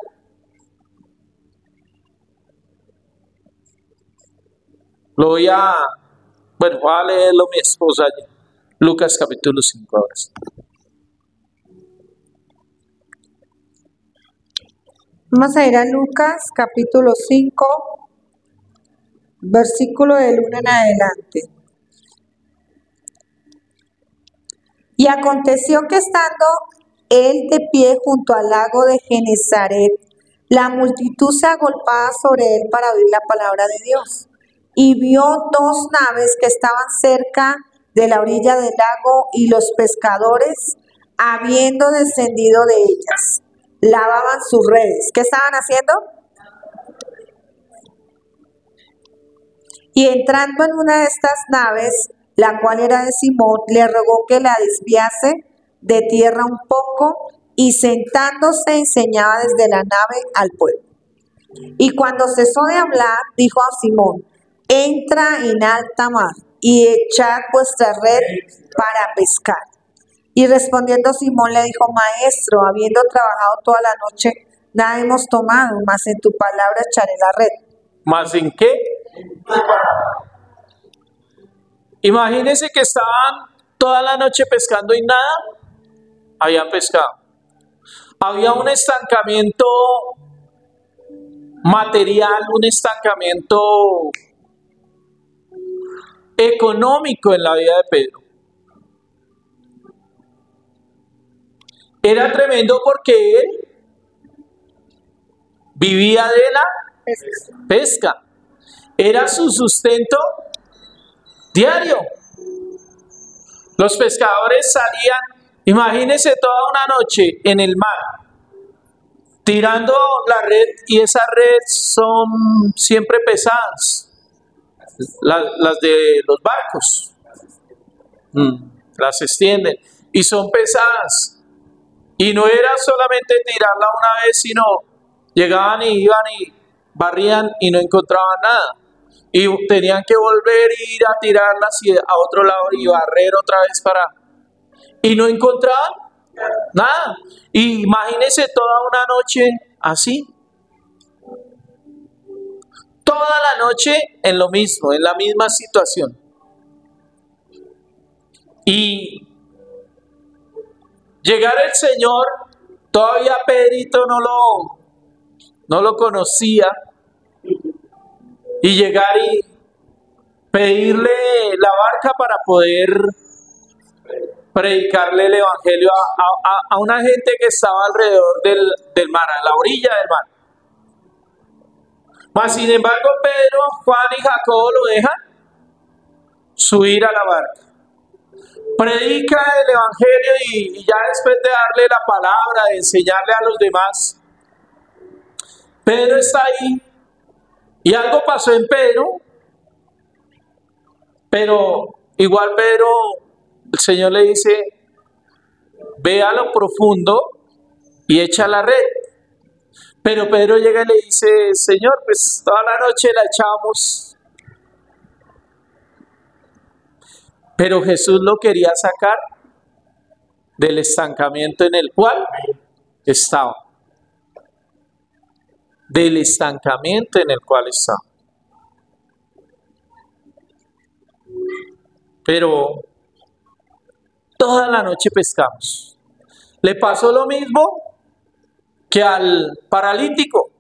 S1: Voy a leerlo mi esposa allí. Lucas capítulo 5 ahora.
S3: Vamos a ir a Lucas capítulo 5, versículo del 1 en adelante. Y aconteció que estando él de pie junto al lago de Genezaret, la multitud se agolpaba sobre él para oír la palabra de Dios. Y vio dos naves que estaban cerca de la orilla del lago, y los pescadores, habiendo descendido de ellas, lavaban sus redes. ¿Qué estaban haciendo? Y entrando en una de estas naves, la cual era de Simón, le rogó que la desviase de tierra un poco, y sentándose enseñaba desde la nave al pueblo. Y cuando cesó de hablar, dijo a Simón: entra en alta mar y echad vuestra red para pescar. Y respondiendo Simón le dijo: Maestro, habiendo trabajado toda la noche, nada hemos tomado, mas en tu palabra echaré la red.
S1: ¿Más en qué? Imagínense que estaban toda la noche pescando y nada habían pescado. Había un estancamiento material, un estancamiento económico en la vida de Pedro. Era tremendo porque él vivía de la pesca. Era su sustento diario. Los pescadores salían, imagínense, toda una noche en el mar, tirando la red, y esas redes son siempre pesadas, las de los barcos. Las extienden y son pesadas. Y no era solamente tirarla una vez, sino llegaban y iban y barrían y no encontraban nada. Y tenían que volver a ir a tirarlas y a otro lado y barrer otra vez y no encontraban nada. Y imagínense toda una noche así. Toda la noche en lo mismo, en la misma situación. Y llegar el Señor, todavía Pedrito no lo conocía, y llegar y pedirle la barca para poder predicarle el evangelio a una gente que estaba alrededor del mar, a la orilla del mar. Mas sin embargo, Pedro, Juan y Jacobo lo dejan subir a la barca. Predica el evangelio y ya después de darle la palabra, de enseñarle a los demás, Pedro está ahí y algo pasó en Pedro, pero igual Pedro, el Señor le dice: ve a lo profundo y echa la red. Pero Pedro llega y le dice: Señor, pues toda la noche la echamos. Pero Jesús lo quería sacar del estancamiento en el cual estaba. Del estancamiento en el cual estaba. Pero toda la noche pescamos. Le pasó lo mismo que al paralítico.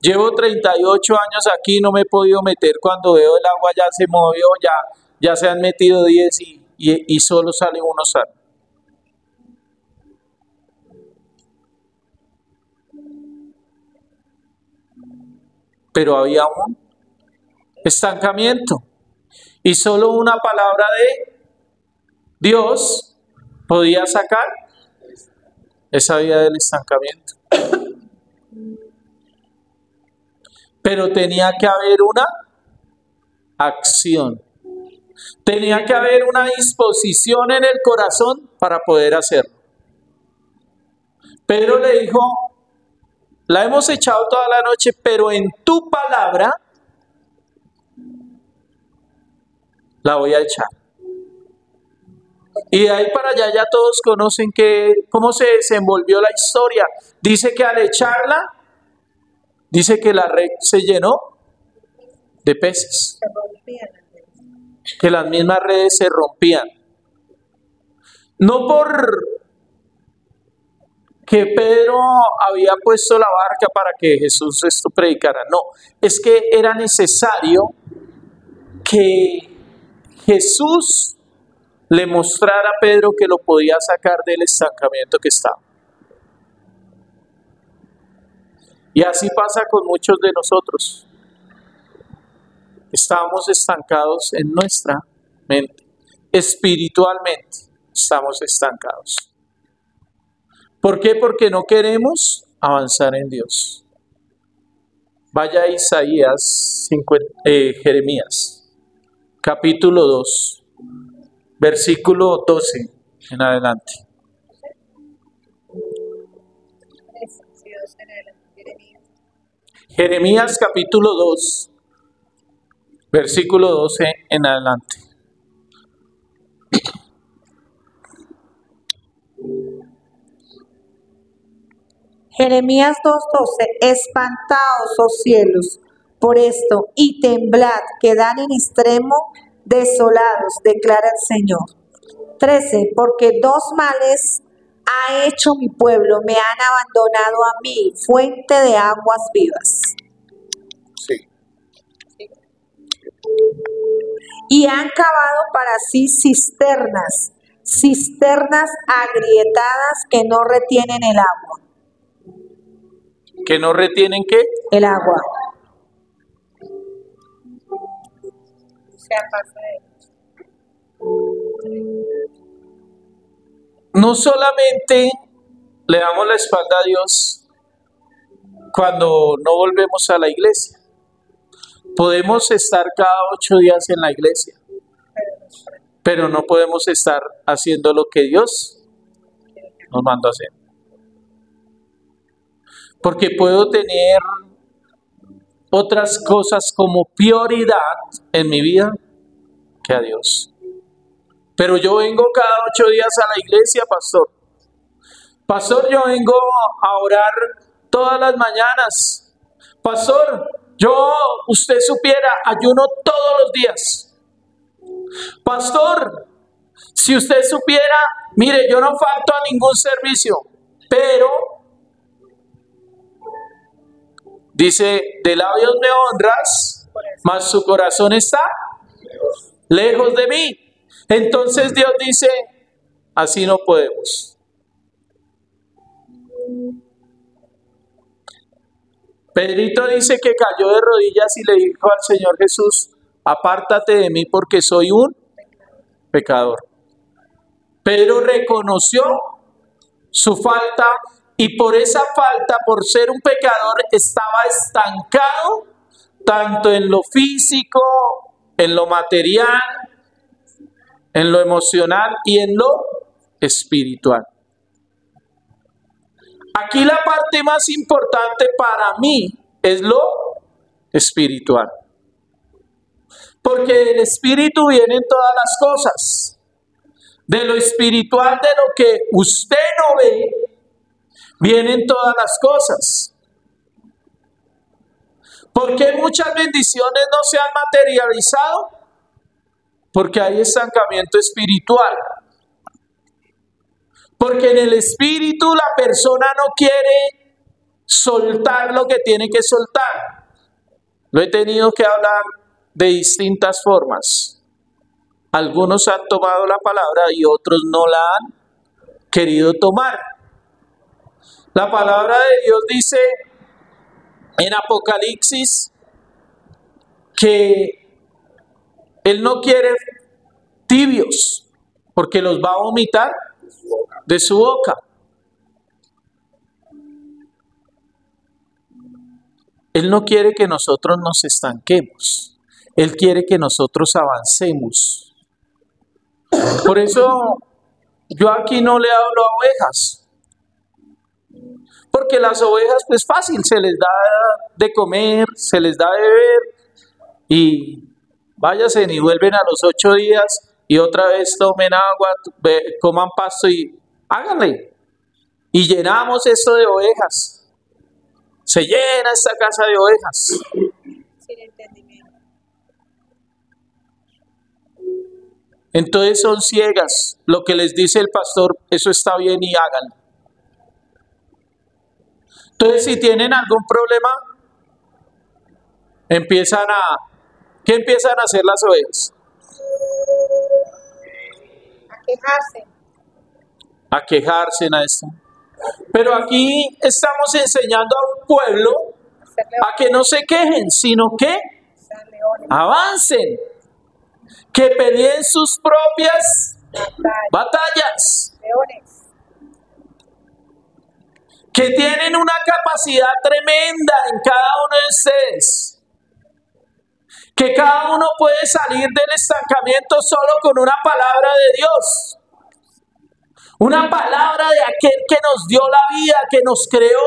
S1: Llevo 38 años aquí, no me he podido meter. Cuando veo el agua ya se movió, ya se han metido 10 y solo sale uno sano. Pero había un estancamiento y solo una palabra de Dios podía sacar esa vida del estancamiento. Pero tenía que haber una acción. Tenía que haber una disposición en el corazón para poder hacerlo. Pedro le dijo, la hemos echado toda la noche, pero en tu palabra la voy a echar. Y de ahí para allá ya todos conocen cómo se desenvolvió la historia. Dice que al echarla, dice que la red se llenó de peces.
S2: Se rompían las redes.
S1: Que las mismas redes se rompían. No por que Pedro había puesto la barca para que Jesús esto predicara, no, es que era necesario que Jesús le mostrara a Pedro que lo podía sacar del estancamiento que estaba. Y así pasa con muchos de nosotros. Estamos estancados en nuestra mente. Espiritualmente estamos estancados. ¿Por qué? Porque no queremos avanzar en Dios. Vaya a Jeremías, capítulo 2, versículo 12 en adelante. Jeremías capítulo 2, versículo 12 en adelante.
S3: Jeremías 2:12, espantaos, oh cielos, por esto, y temblad, quedad en extremo desolados, declara el Señor. 13, porque dos males ha hecho mi pueblo, me han abandonado a mí, fuente de aguas vivas.
S1: Sí.
S3: Y han cavado para sí cisternas, cisternas agrietadas que no retienen el agua.
S1: ¿Que no retienen qué?
S3: El agua.
S2: Se pasa
S1: No solamente le damos la espalda a Dios cuando no volvemos a la iglesia. Podemos estar cada 8 días en la iglesia, pero no podemos estar haciendo lo que Dios nos mandó a hacer. Porque puedo tener otras cosas como prioridad en mi vida que a Dios. Pero yo vengo cada 8 días a la iglesia, pastor. Pastor, yo vengo a orar todas las mañanas. Pastor, usted supiera, ayuno todos los días. Pastor, si usted supiera, mire, yo no falto a ningún servicio, pero dice, de labios me honras, mas su corazón está lejos de mí. Entonces Dios dice, así no podemos. Pedrito dice que cayó de rodillas y le dijo al Señor Jesús, apártate de mí porque soy un pecador. Pedro reconoció su falta y por esa falta, por ser un pecador, estaba estancado tanto en lo físico, en lo material, en lo emocional y en lo espiritual. Aquí la parte más importante para mí es lo espiritual. Porque del espíritu vienen todas las cosas. De lo espiritual, de lo que usted no ve, vienen todas las cosas. ¿Por qué muchas bendiciones no se han materializado? Porque hay estancamiento espiritual. Porque en el espíritu la persona no quiere soltar lo que tiene que soltar. Lo he tenido que hablar de distintas formas. Algunos han tomado la palabra y otros no la han querido tomar. La palabra de Dios dice en Apocalipsis que Él no quiere tibios porque los va a vomitar de su boca. Él no quiere que nosotros nos estanquemos. Él quiere que nosotros avancemos. Por eso yo aquí no le hablo a ovejas. Porque las ovejas, pues fácil, se les da de comer, se les da de beber y váyanse y vuelven a los 8 días y otra vez tomen agua, coman pasto y háganle. Y llenamos esto de ovejas. Se llena esta casa de ovejas.
S2: Sin entendimiento.
S1: Entonces son ciegas. Lo que les dice el pastor, eso está bien y háganlo. Entonces, si tienen algún problema, ¿qué empiezan a hacer las ovejas?
S2: A quejarse.
S1: A quejarse a esto. Pero aquí estamos enseñando a un pueblo
S2: A ser
S1: a que no se quejen, sino que
S2: sean leones.
S1: avancen, que peleen sus propias batallas,
S2: Leones.
S1: que tienen una capacidad tremenda en cada uno de ustedes, que cada uno puede salir del estancamiento solo con una palabra de Dios, una palabra de aquel que nos dio la vida, que nos creó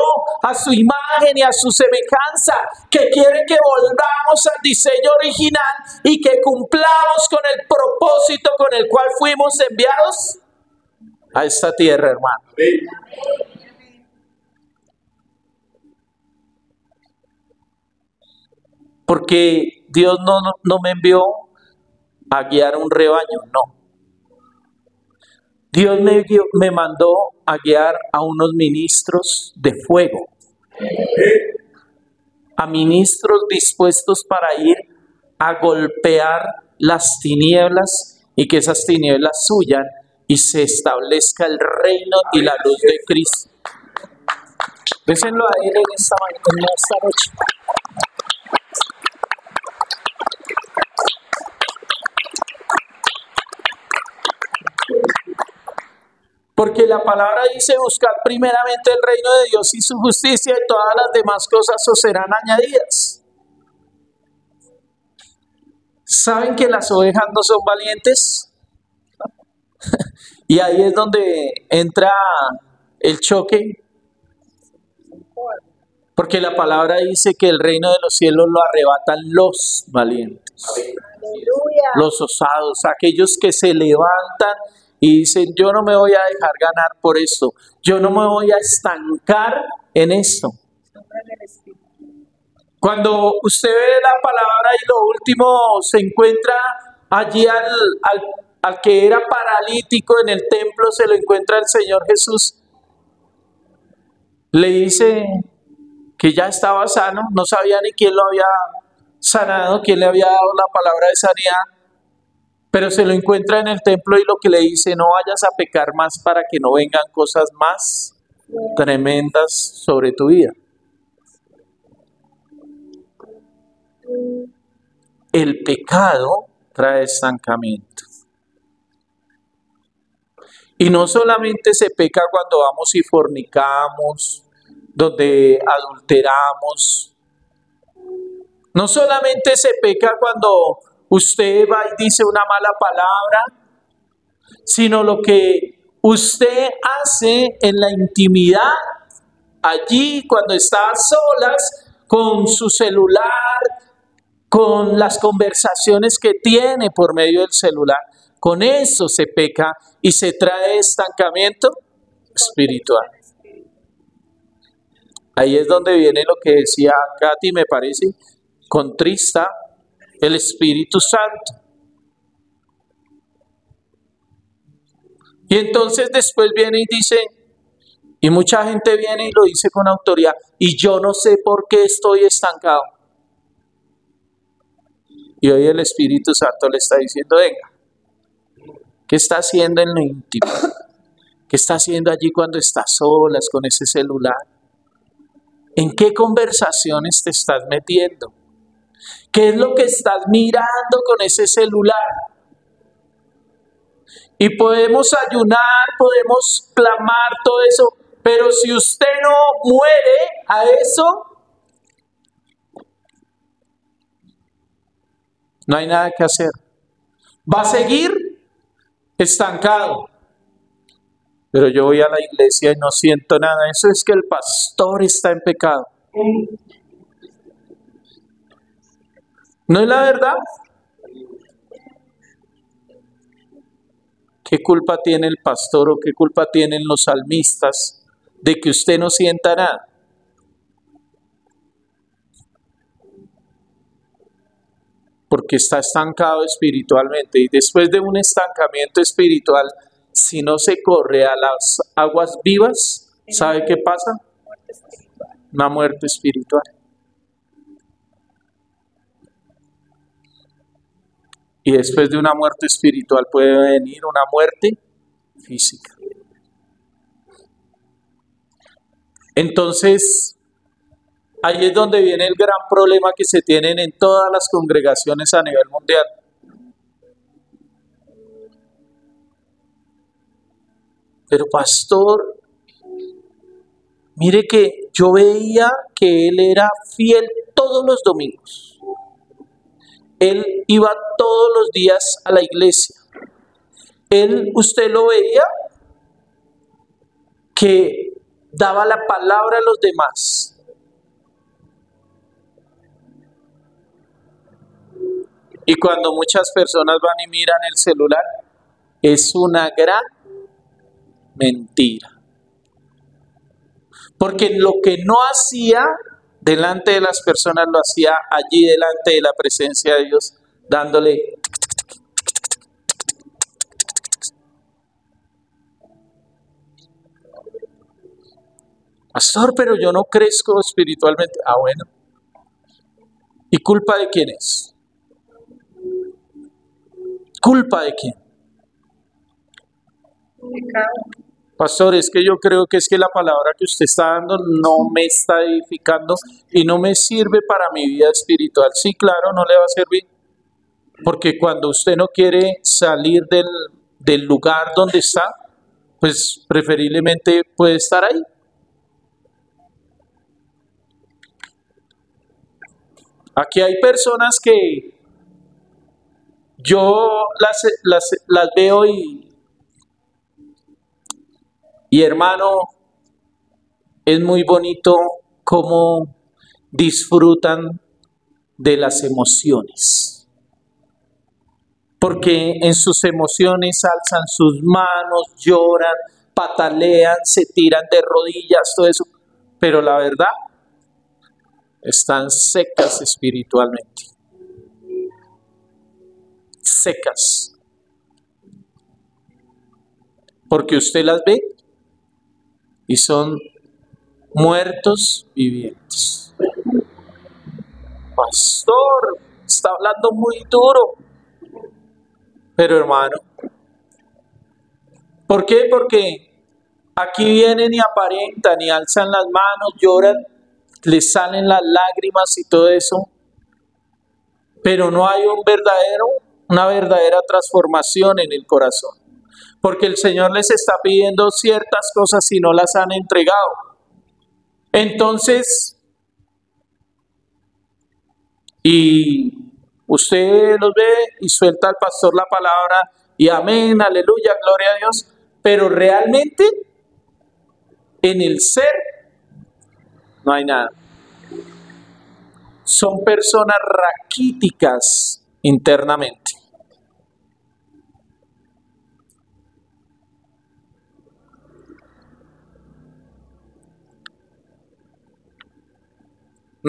S1: a su imagen y a su semejanza, que quiere que volvamos al diseño original y que cumplamos con el propósito con el cual fuimos enviados a esta tierra, hermano. Porque Dios no me envió a guiar un rebaño, no. Dios me mandó a guiar a unos ministros de fuego, a ministros dispuestos para ir a golpear las tinieblas y que esas tinieblas huyan y se establezca el reino y la luz de Cristo. Bésenlo a Él en esta noche. Porque la palabra dice: buscar primeramente el reino de Dios y su justicia, y todas las demás cosas os serán añadidas. ¿Saben que las ovejas no son valientes? Y ahí es donde entra el choque. Porque la palabra dice que el reino de los cielos lo arrebatan los valientes,
S2: Aleluya.
S1: los osados, aquellos que se levantan y dicen: yo no me voy a dejar ganar por esto, yo no me voy a estancar en esto.
S2: Sombra del Espíritu.
S1: Cuando usted ve la palabra y lo último se encuentra allí al que era paralítico en el templo, se lo encuentra el Señor Jesús, le dice que ya estaba sano, no sabía ni quién lo había sanado, quién le había dado la palabra de sanidad. Pero se lo encuentra en el templo y lo que le dice: no vayas a pecar más para que no vengan cosas más tremendas sobre tu vida. El pecado trae estancamiento. Y no solamente se peca cuando vamos y fornicamos, donde adulteramos. No solamente se peca cuando usted va y dice una mala palabra, sino lo que usted hace en la intimidad, allí cuando está a solas con su celular, con las conversaciones que tiene por medio del celular. Con eso se peca y se trae estancamiento espiritual. Ahí es donde viene lo que decía Katy, me parece, contrista el Espíritu Santo. Y entonces después viene y dice, y mucha gente viene y lo dice con autoridad: y yo no sé por qué estoy estancado. Y hoy el Espíritu Santo le está diciendo: venga, ¿qué está haciendo en lo íntimo? ¿Qué está haciendo allí cuando estás solas con ese celular? ¿En qué conversaciones te estás metiendo? ¿Qué es lo que estás mirando con ese celular? Y podemos ayunar, podemos clamar, todo eso, pero si usted no muere a eso, No hay nada que hacer. Va a seguir estancado. Pero yo voy a la iglesia y no siento nada. Eso es que el pastor está en pecado. ¿No es la verdad? ¿Qué culpa tiene el pastor o qué culpa tienen los salmistas de que usted no sienta nada? Porque está estancado espiritualmente. Y después de un estancamiento espiritual, si no se corre a las aguas vivas, ¿sabe qué pasa? Una muerte espiritual. Y después de una muerte espiritual puede venir una muerte física. Entonces, ahí es donde viene el gran problema que se tienen en todas las congregaciones a nivel mundial. Pero pastor, mire que yo veía que él era fiel todos los domingos. Él iba todos los días a la iglesia. Usted lo veía que daba la palabra a los demás. Y cuando muchas personas van y miran el celular, es una gran mentira. Porque lo que no hacía delante de las personas, lo hacía allí delante de la presencia de Dios, dándole. Pastor, pero yo no crezco espiritualmente. Ah, bueno. ¿Y culpa de quién es? ¿Culpa de quién? Pastor, es que yo creo que es que la palabra que usted está dando no me está edificando y no me sirve para mi vida espiritual. Sí, claro, no le va a servir. Porque cuando usted no quiere salir del lugar donde está, pues preferiblemente puede estar ahí. Aquí hay personas que yo las veo y hermano, es muy bonito cómo disfrutan de las emociones. Porque en sus emociones alzan sus manos, lloran, patalean, se tiran de rodillas, todo eso. Pero la verdad, están secas espiritualmente. Secas. Porque usted las ve y son muertos vivientes. Pastor, está hablando muy duro. Pero hermano, ¿por qué? Porque aquí vienen y aparentan y alzan las manos, lloran, les salen las lágrimas y todo eso, pero no hay una verdadera transformación en el corazón. Porque el Señor les está pidiendo ciertas cosas y no las han entregado. Entonces, y usted los ve y suelta al pastor la palabra y amén, aleluya, gloria a Dios, pero realmente en el ser no hay nada. Son personas raquíticas internamente.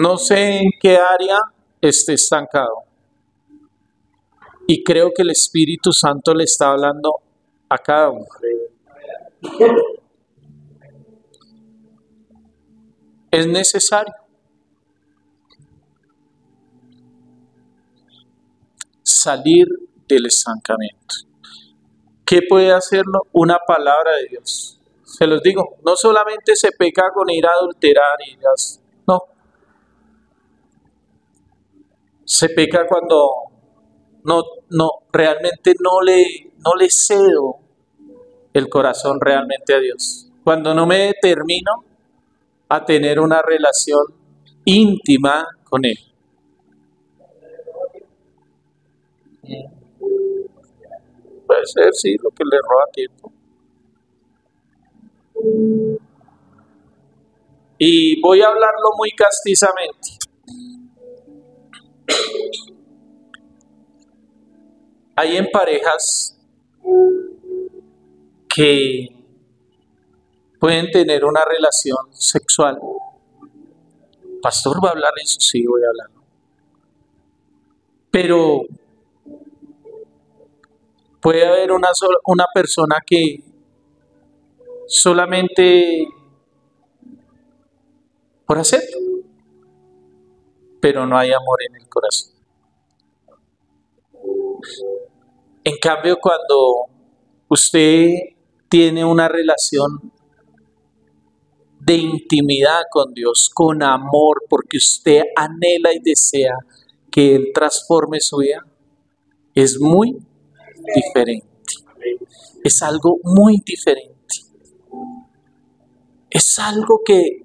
S1: No sé en qué área esté estancado. Y creo que el Espíritu Santo le está hablando a cada uno. Es necesario salir del estancamiento. ¿Qué puede hacerlo? Una palabra de Dios. Se los digo, no solamente se peca con ir a adulterar y no. Se peca cuando realmente no le cedo el corazón realmente a Dios. Cuando no me determino a tener una relación íntima con Él. Puede ser, sí, lo que le roba tiempo. Y voy a hablarlo muy castizamente. Hay en parejas que pueden tener una relación sexual. Pastor, ¿va a hablar eso? Sí, voy a hablar. Pero puede haber una persona que solamente por hacerlo, pero no hay amor en el corazón. En cambio, cuando usted tiene una relación de intimidad con Dios, con amor, porque usted anhela y desea que Él transforme su vida, es muy diferente. Es algo muy diferente. Es algo que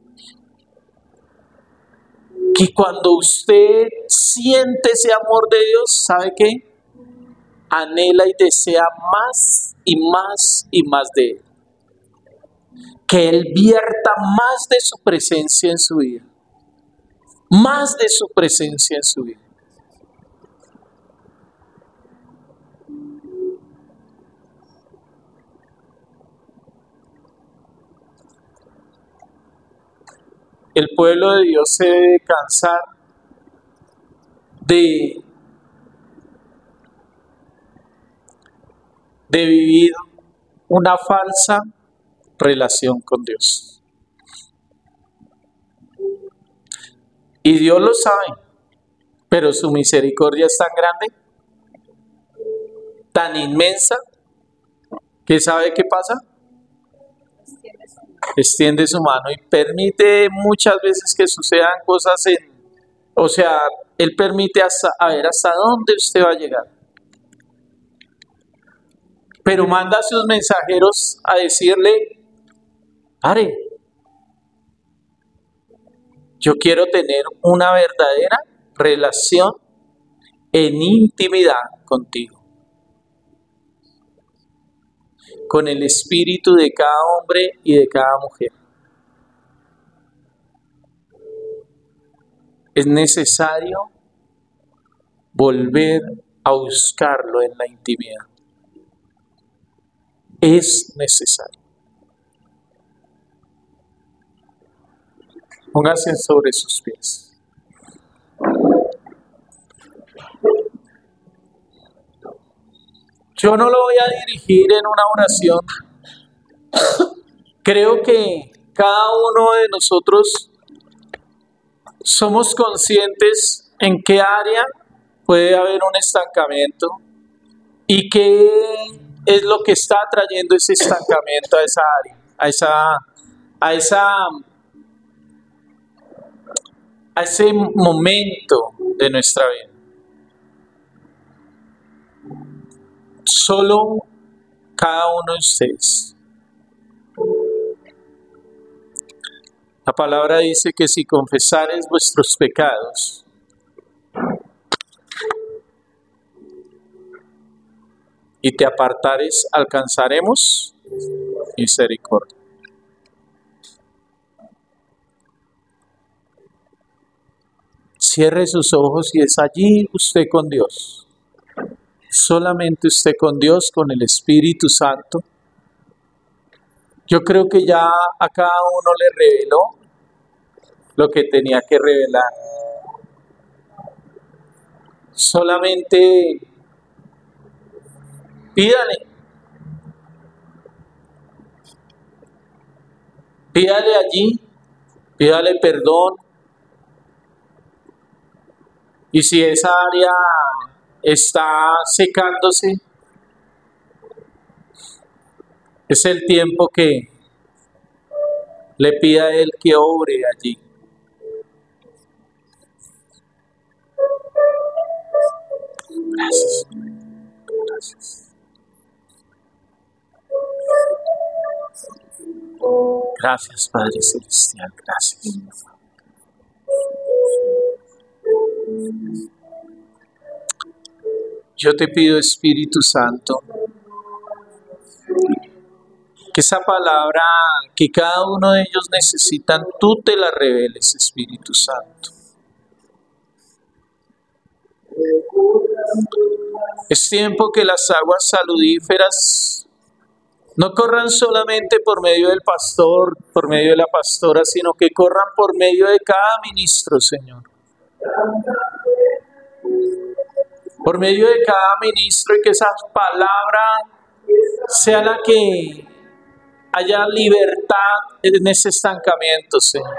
S1: cuando usted siente ese amor de Dios, ¿sabe qué? Anhela y desea más y más y más de Él. Que Él vierta más de su presencia en su vida. Más de su presencia en su vida. El pueblo de Dios se debe cansar de vivir una falsa relación con Dios. Y Dios lo sabe, pero su misericordia es tan grande, tan inmensa, que ¿sabe qué pasa? Extiende su mano y permite muchas veces que sucedan cosas Él permite a ver hasta dónde usted va a llegar. Pero manda a sus mensajeros a decirle, pare, yo quiero tener una verdadera relación en intimidad contigo. Con el espíritu de cada hombre y de cada mujer. Es necesario volver a buscarlo en la intimidad. Es necesario. Póngase sobre sus pies. Yo no lo voy a dirigir en una oración. Creo que cada uno de nosotros somos conscientes en qué área puede haber un estancamiento y qué es lo que está trayendo ese estancamiento a esa área, a ese momento de nuestra vida. Solo cada uno de ustedes. La palabra dice que si confesares vuestros pecados, y te apartares, alcanzaremos misericordia. Cierre sus ojos y es allí usted con Dios. Solamente usted con Dios, con el Espíritu Santo. Yo creo que ya a cada uno le reveló lo que tenía que revelar. Solamente pídale allí, pídale perdón. Y si esa área está secándose, es el tiempo que le pida a Él que obre allí. Gracias. Gracias. Gracias, Padre Celestial. Gracias. Yo te pido, Espíritu Santo, que esa palabra que cada uno de ellos necesitan, tú te la reveles, Espíritu Santo. Es tiempo que las aguas saludíferas no corran solamente por medio del pastor, por medio de la pastora, sino que corran por medio de cada ministro, Señor. Por medio de cada ministro, y que esa palabra sea la que haya libertad en ese estancamiento, Señor.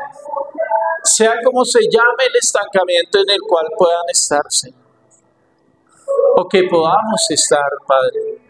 S1: Sea como se llame el estancamiento en el cual puedan estar, Señor. O que podamos estar, Padre.